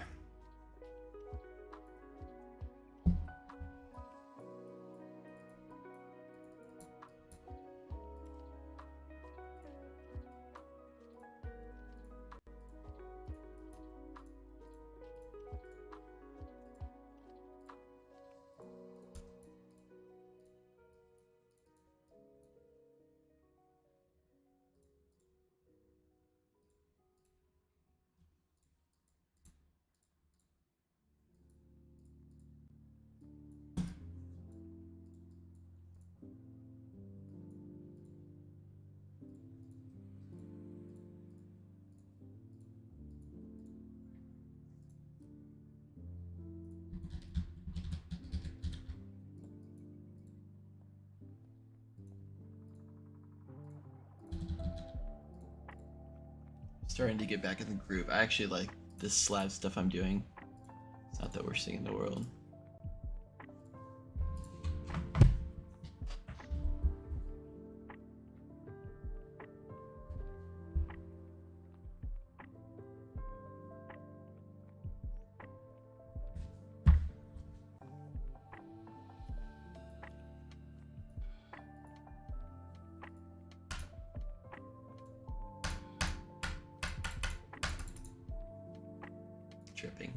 starting to get back in the groove. I actually like this slab stuff I'm doing. It's not the worst thing in the world. Tripping.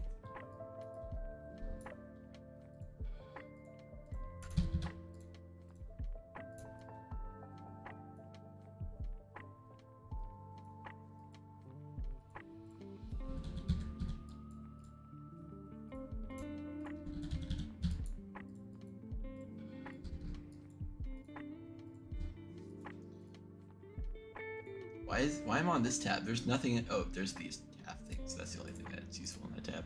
Why am I on this tab? There's nothing. Oh, there's these tab things. That's the only thing that's useful in that tab.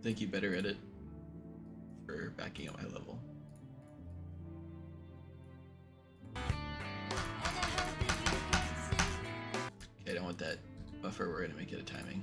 Thank you, Better Edit, for backing up my level. Okay, I don't want that buffer. We're gonna make it a timing.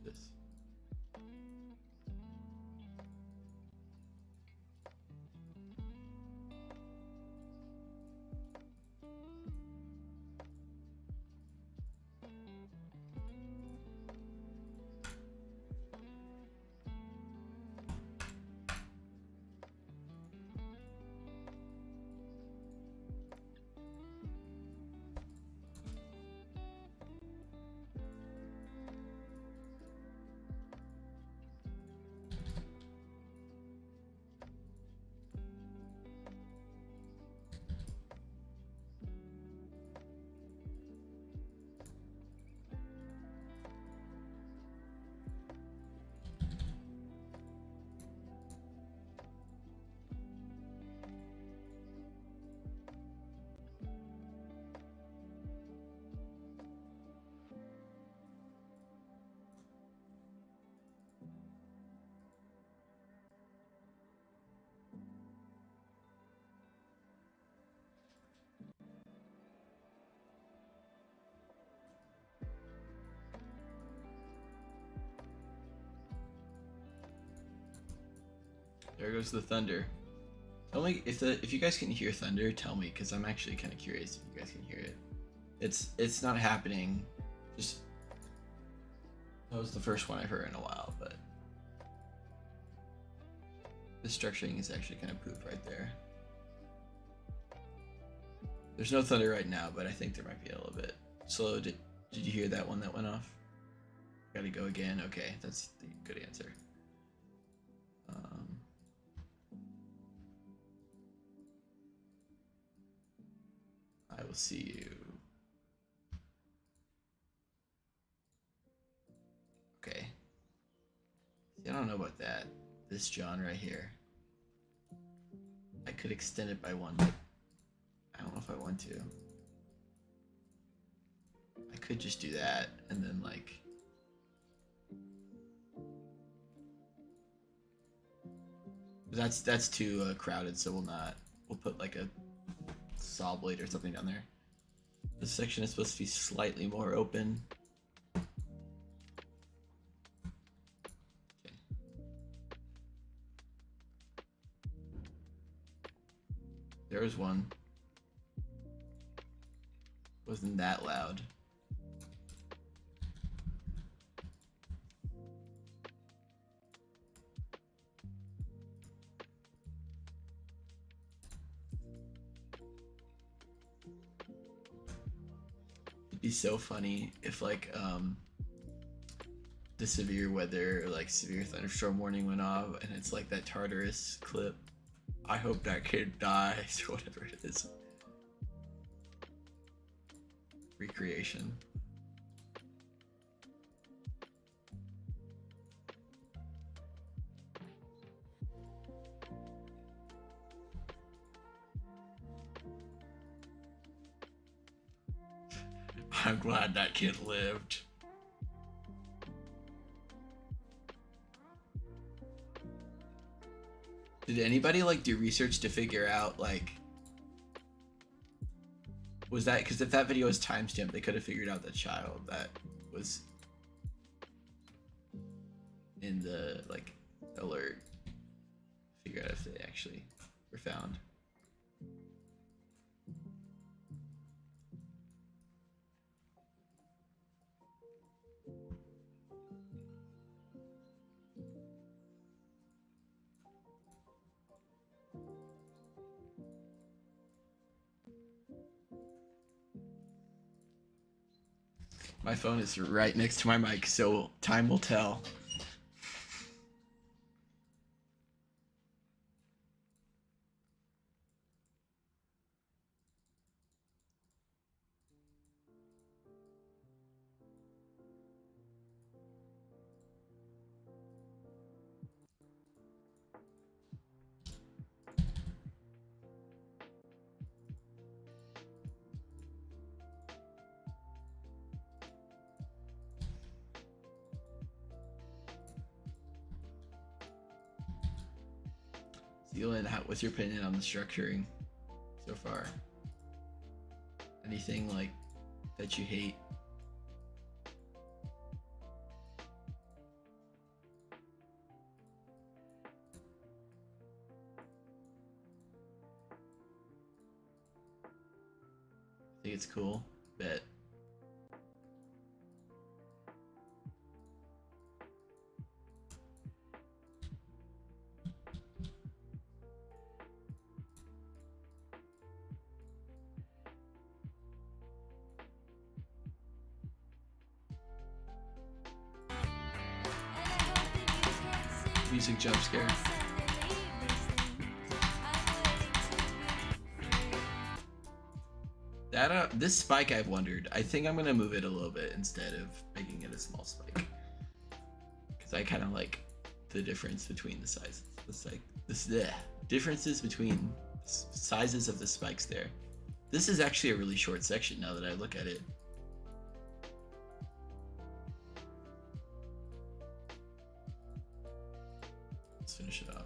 This. There goes the thunder. Tell me if you guys can hear thunder. Tell me, because I'm actually kind of curious if you guys can hear it. It's not happening. Just that was the first one I've heard in a while, but the structuring is actually kind of poop right there. There's no thunder right now, but I think there might be a little bit. So did you hear that one that went off? Gotta go again. Okay, that's the good answer. I will see you. Okay. See, I don't know about that. This John right here. I could extend it by one, but I don't know if I want to. I could just do that and then like. That's too crowded, so we'll not. We'll put like a saw blade or something down there. This section is supposed to be slightly more open. There was one. Wasn't that loud. It'd be so funny if like the severe weather or like severe thunderstorm warning went off and it's like that Tartarus clip. I hope that kid dies or whatever it is. Recreation. I'm glad that kid lived. Did anybody like do research to figure out like was that because if that video was timestamped they could have figured out the child that was in the like alert, figure out if they actually were found. My phone is right next to my mic, so time will tell. Zealand, what's your opinion on the structuring so far? Anything like that you hate? I think it's cool. Bet. Music jump scare. That this spike I've wondered. I think I'm gonna move it a little bit instead of making it a small spike. Cause I kinda like the difference between the sizes. Differences between sizes of the spikes there. This is actually a really short section now that I look at it. Let's finish it off.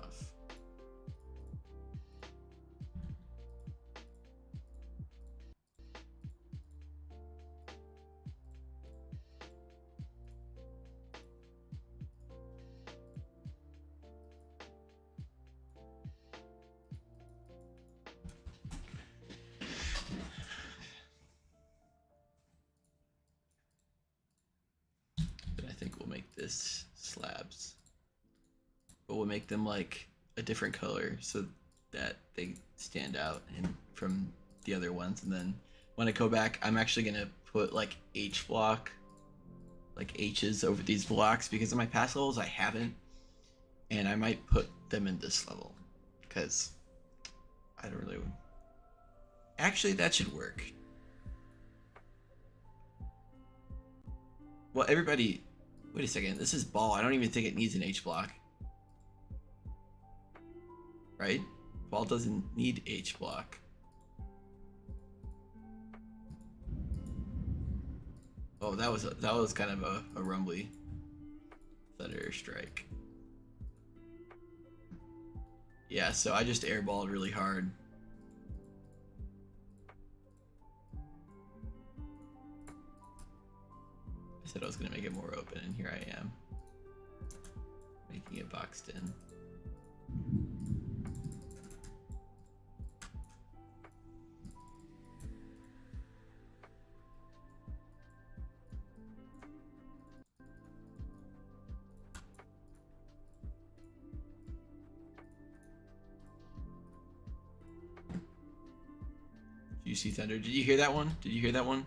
But I think we'll make this slabs. But we'll make them like a different color so that they stand out and from the other ones. And then when I go back, I'm actually gonna put like H block, like H's over these blocks because in my past levels I haven't, and I might put them in this level because I don't really. Actually, that should work. Well, everybody, wait a second. This is ball. I don't even think it needs an H block. Right? Ball doesn't need H block. Oh, that was kind of a rumbly thunder strike. Yeah, so I just airballed really hard. I said I was gonna make it more open, and here I am, making it boxed in. You see thunder? Did you hear that one? Did you hear that one?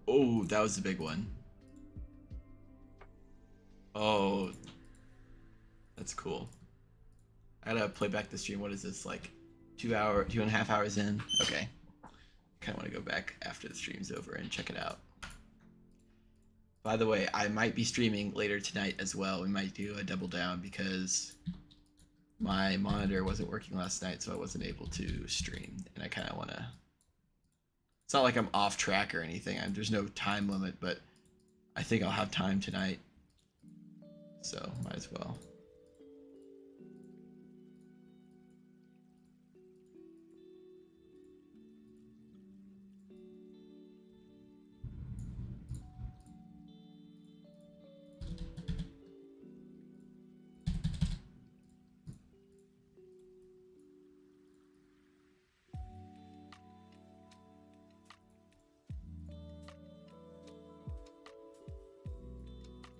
Oh, that was the big one. Oh, that's cool. I gotta play back the stream. What is this, like 2.5 hours in? Okay. Kind of want to go back after the stream's over and check it out. By the way, I might be streaming later tonight as well. We might do a double down because my monitor wasn't working last night, so I wasn't able to stream. And I kind of want to... It's not like I'm off track or anything. There's no time limit, but I think I'll have time tonight. So, might as well.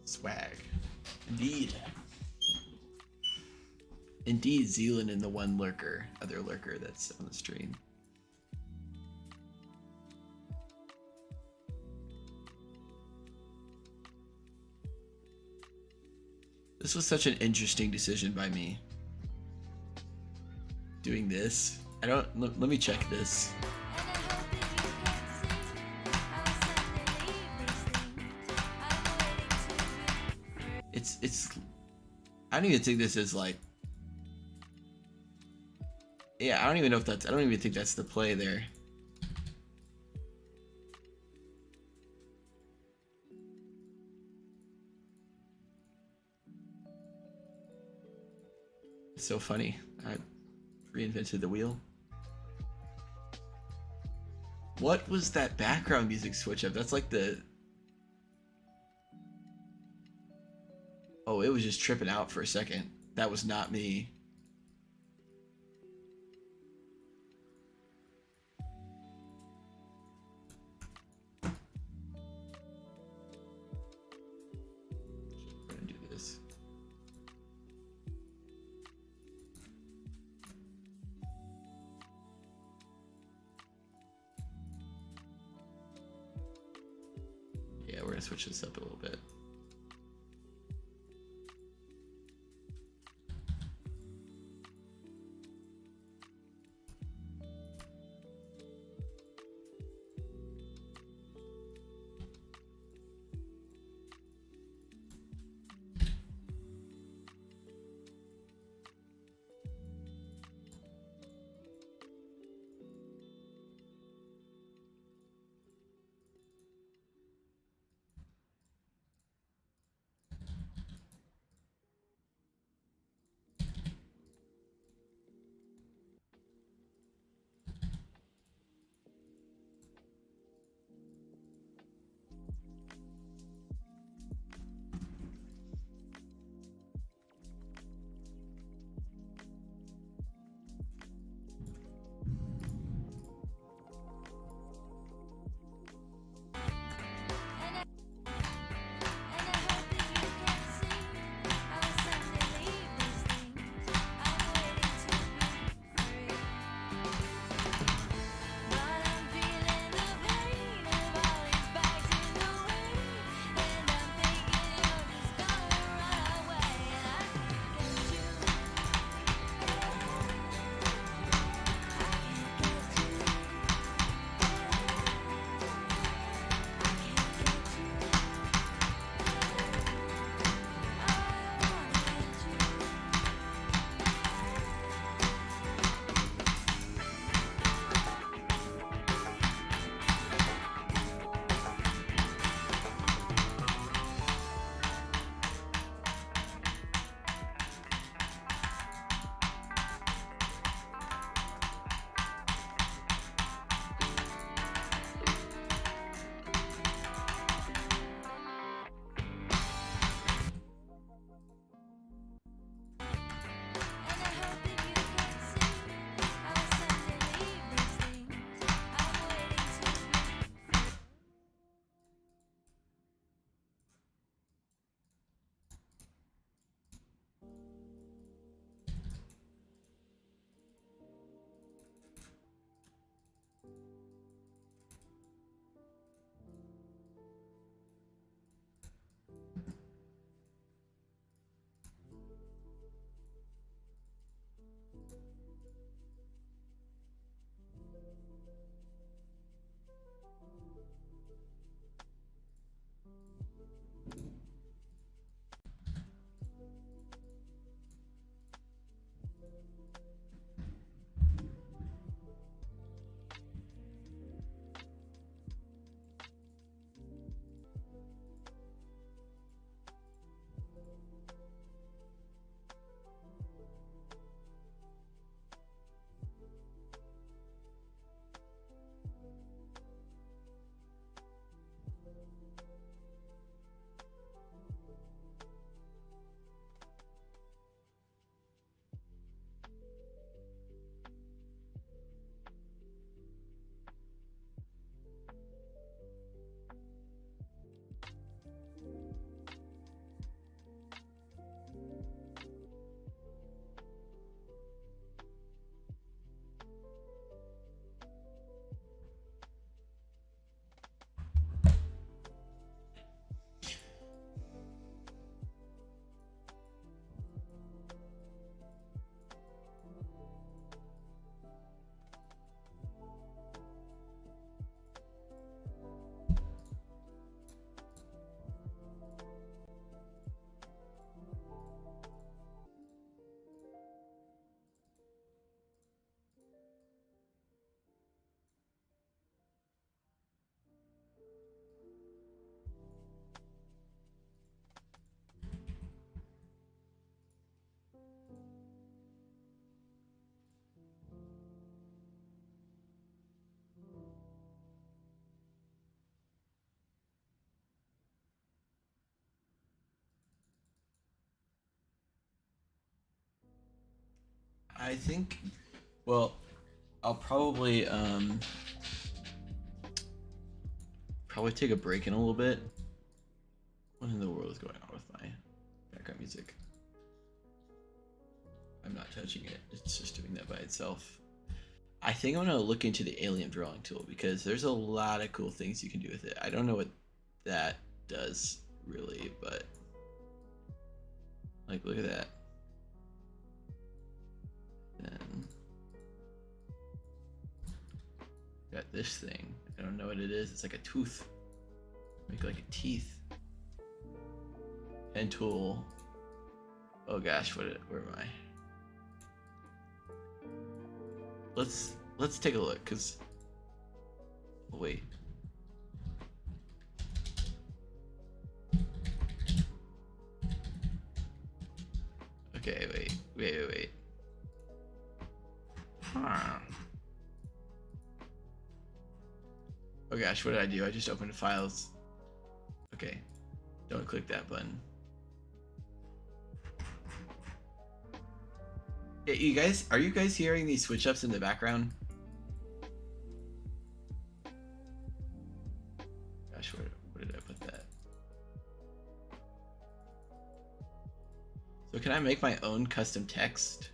Swag. Indeed. Indeed, Zealand and the one other lurker that's on the stream. This was such an interesting decision by me. Doing this. Let me check this. It's I don't even think this is like, yeah, I don't even know if that's, I don't even think that's the play there. It's so funny. I reinvented the wheel. What was that background music switch up? That's like the... Oh, it was just tripping out for a second. That was not me. We're gonna do this. Yeah, we're gonna switch this up a little bit. I think, well, I'll probably take a break in a little bit. What in the world is going on with my background music? I'm not touching it. It's just doing that by itself. I think I'm gonna look into the alien drawing tool because there's a lot of cool things you can do with it. I don't know what that does really, but like look at that. Then got this thing. I don't know what it is. It's like a tooth. Make like a teeth. Pen tool. Oh gosh, where am I? Let's take a look, cause oh, wait. Okay, wait. Huh. Oh gosh, what did I do? I just opened files. Okay, don't click that button. Yeah, are you guys hearing these switch ups in the background? Gosh, where did I put that? So can I make my own custom text?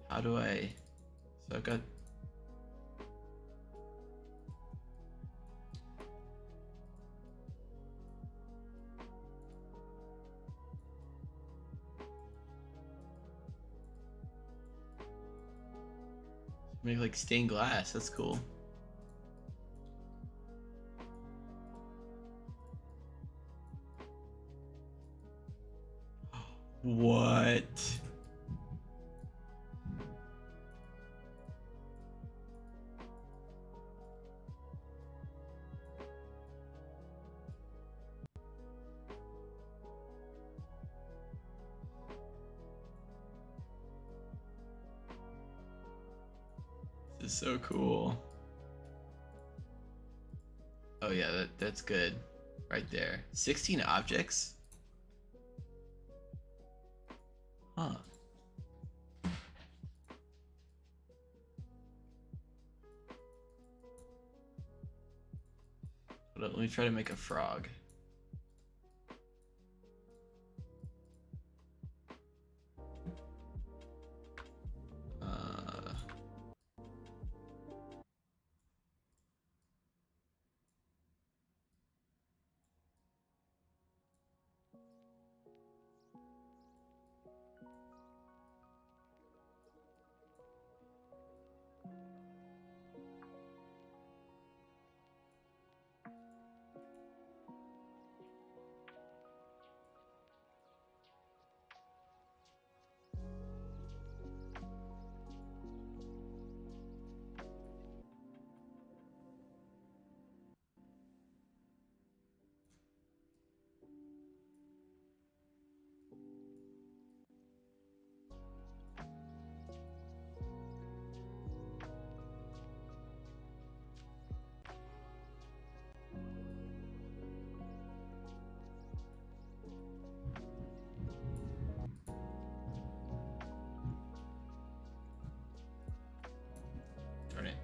How do I? So I've got. Make like stained glass. That's cool. What? This is so cool. Oh yeah, that's good. Right there. 16 objects? Huh. Let me try to make a frog. Darn it.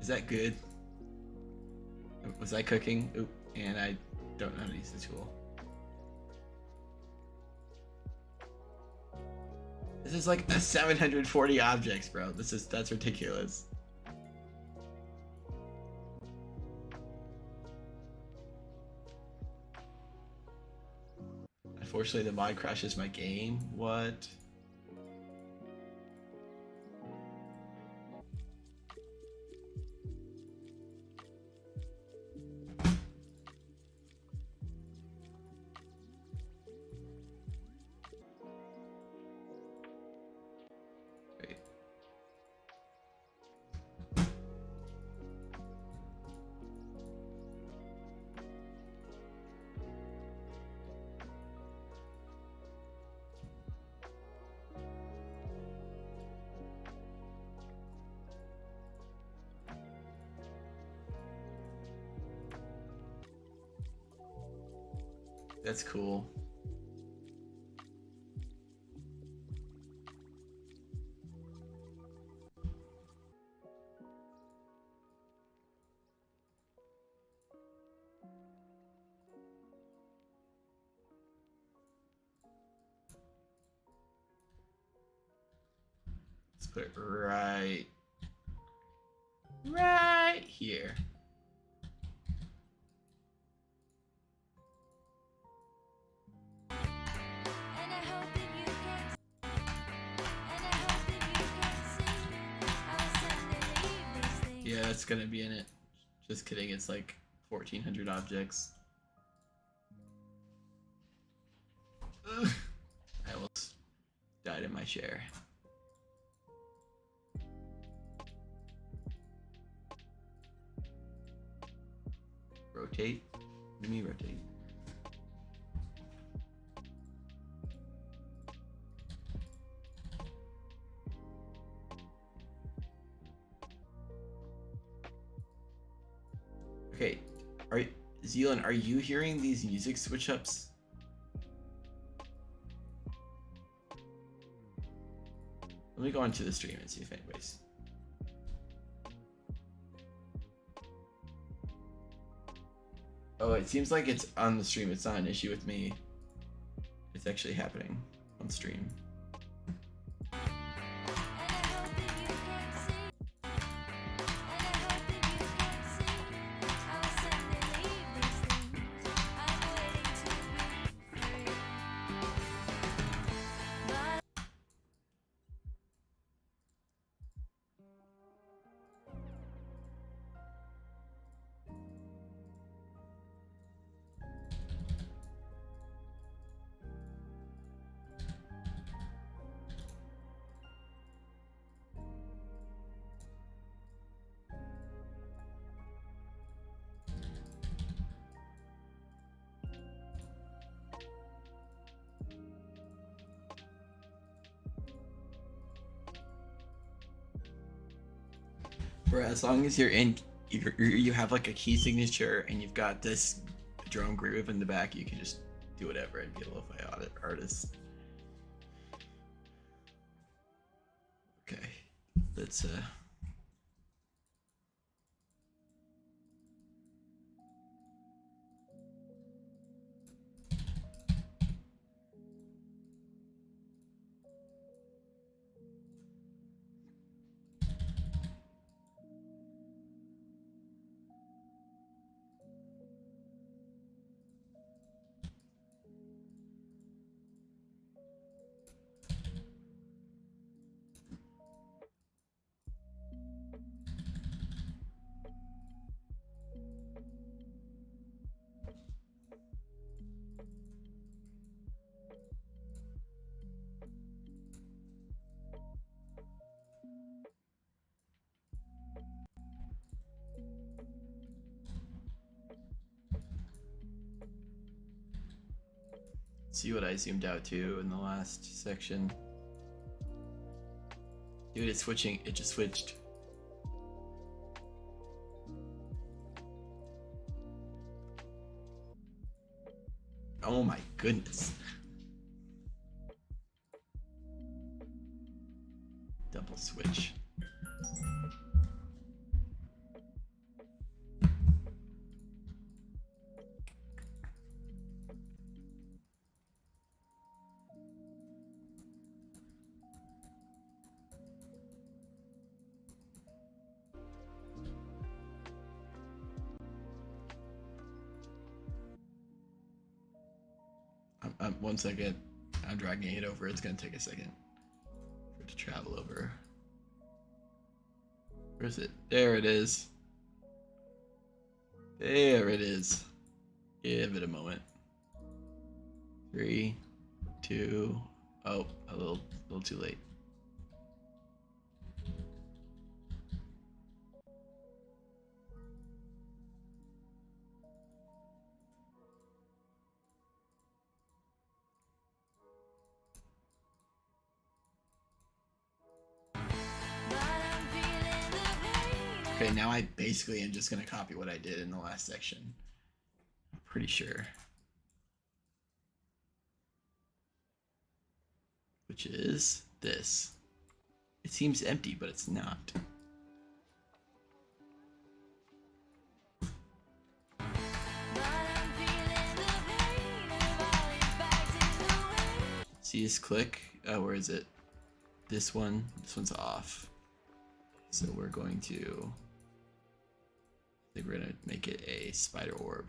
Is that good? Was I cooking? Oop, and I don't know how to use the tool. This is like a 740 objects, bro. That's ridiculous. Unfortunately, the mod crashes my game. What? Wait. That's cool. Let's put it right here. And I hope that you can and I hope that you can see I was sent to leave these things. Yeah, that's gonna be in it. Just kidding, it's like 1400 objects. Ugh. I almost died in my chair. Rotate? What do you mean rotate? Okay, Zealand, are you hearing these music switch ups? Let me go onto the stream and see if anybody's. Oh, it seems like it's on the stream. It's not an issue with me. It's actually happening on stream. And I hope that you can see and I hope that you can see I was sent to leave these things. I'm waiting to be free. But For as long as you're in, you have like a key signature and you've got this drum groove in the back, you can just do whatever and be a lo-fi artist. Okay, let's see what I zoomed out to in the last section. Dude, it's switching. It just switched. Oh my goodness. Double switch. One second. I'm dragging it over. It's gonna take a second for it to travel over. Where is it? There it is. There it is. Give it a moment. 3, 2. Oh, a little too late. Okay, now I basically am just gonna copy what I did in the last section. I'm pretty sure. which is this. It seems empty, but it's not. See this click? Where is it? This one. This one's off. So we're going to. I think we're gonna make it a spider orb.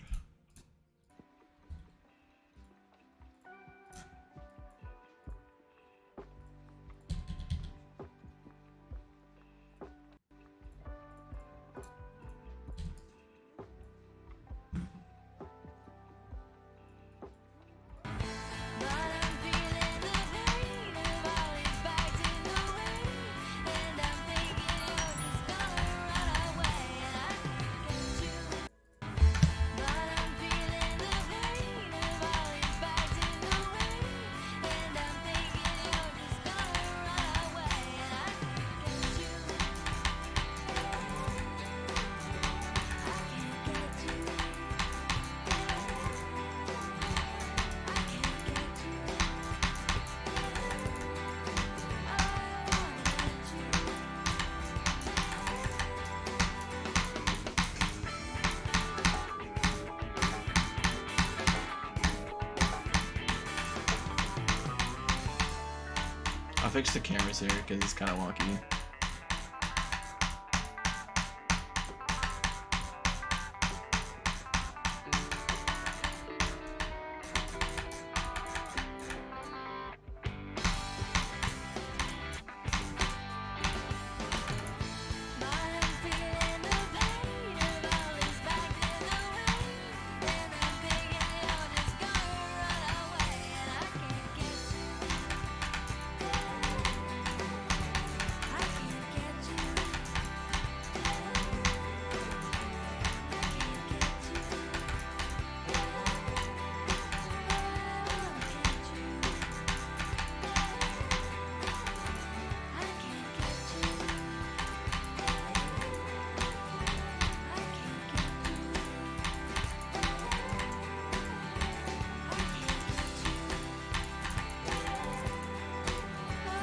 I'll fix the cameras here because it's kind of wonky.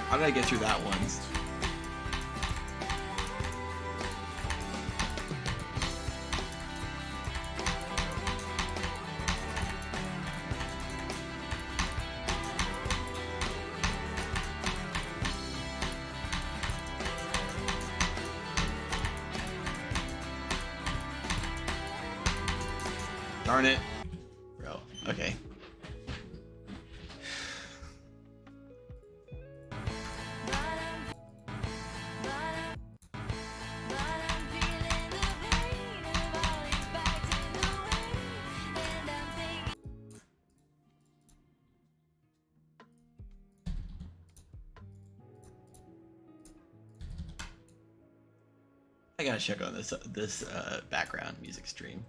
How did I get through that one? Darn it. Bro, okay. I gotta check on this background music stream.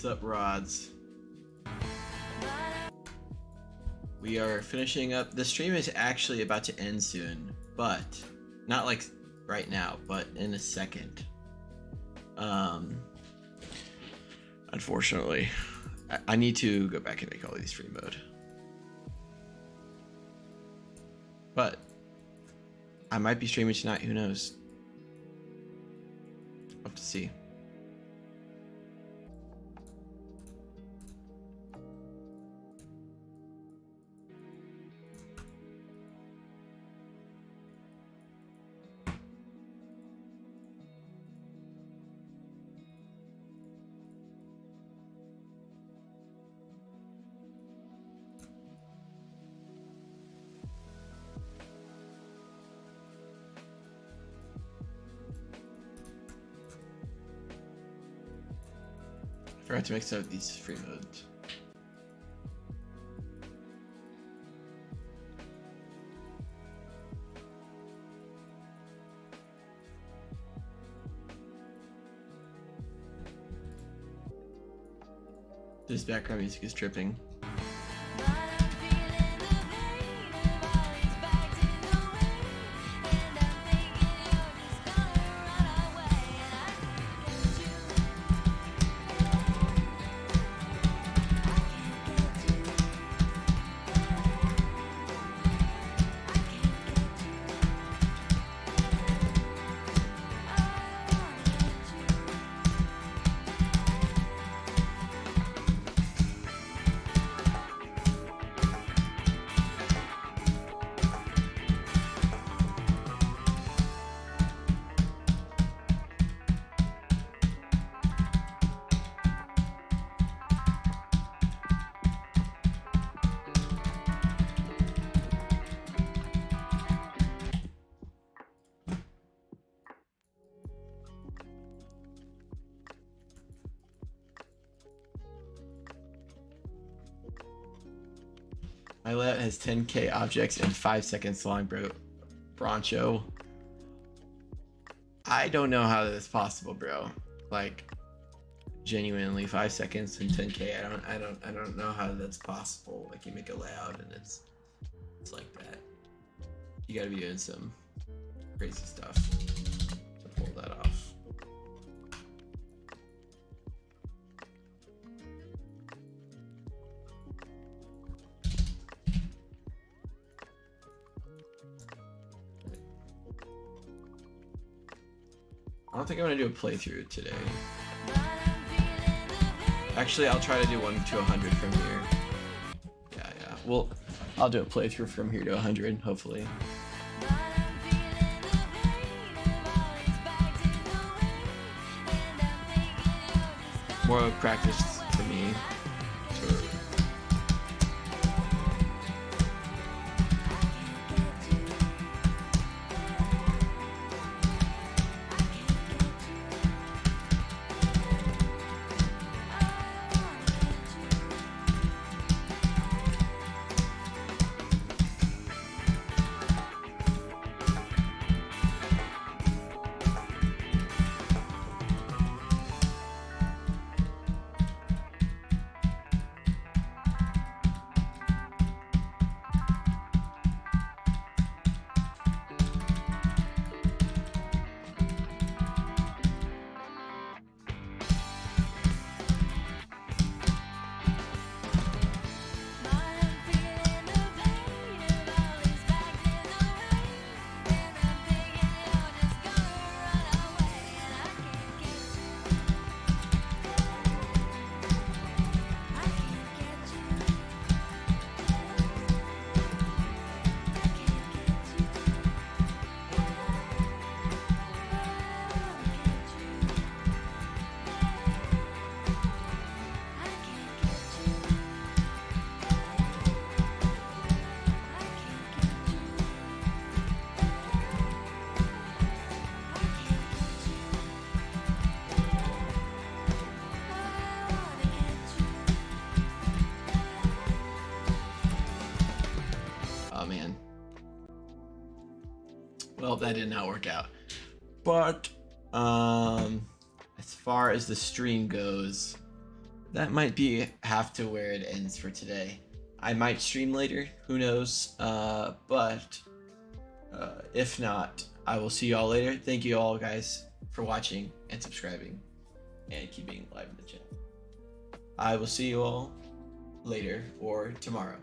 What's up, Rods? We are finishing up. The stream is actually about to end soon, but not like right now, but in a second. Unfortunately, I need to go back and make all these free mode. But I might be streaming tonight. Who knows? We'll have to see. Forgot to mix out these free modes. This background music is tripping. My layout has 10k objects and 5 seconds long, bro. Broncho. I don't know how that's possible, bro. Like, genuinely, 5 seconds and 10k. I don't know how that's possible. Like, you make a layout and it's like that. You gotta be doing some crazy stuff to pull that off. I don't think I'm gonna do a playthrough today. Actually, I'll try to do 1 to 100 from here. Yeah. Well, I'll do a playthrough from here to 100, hopefully. More of practice for me. Sure. Well, that did not work out. But as far as the stream goes, that might be have to where it ends for today. I might stream later, who knows? But if not, I will see you all later. Thank you all guys for watching and subscribing and keeping live in the chat. I will see you all later or tomorrow.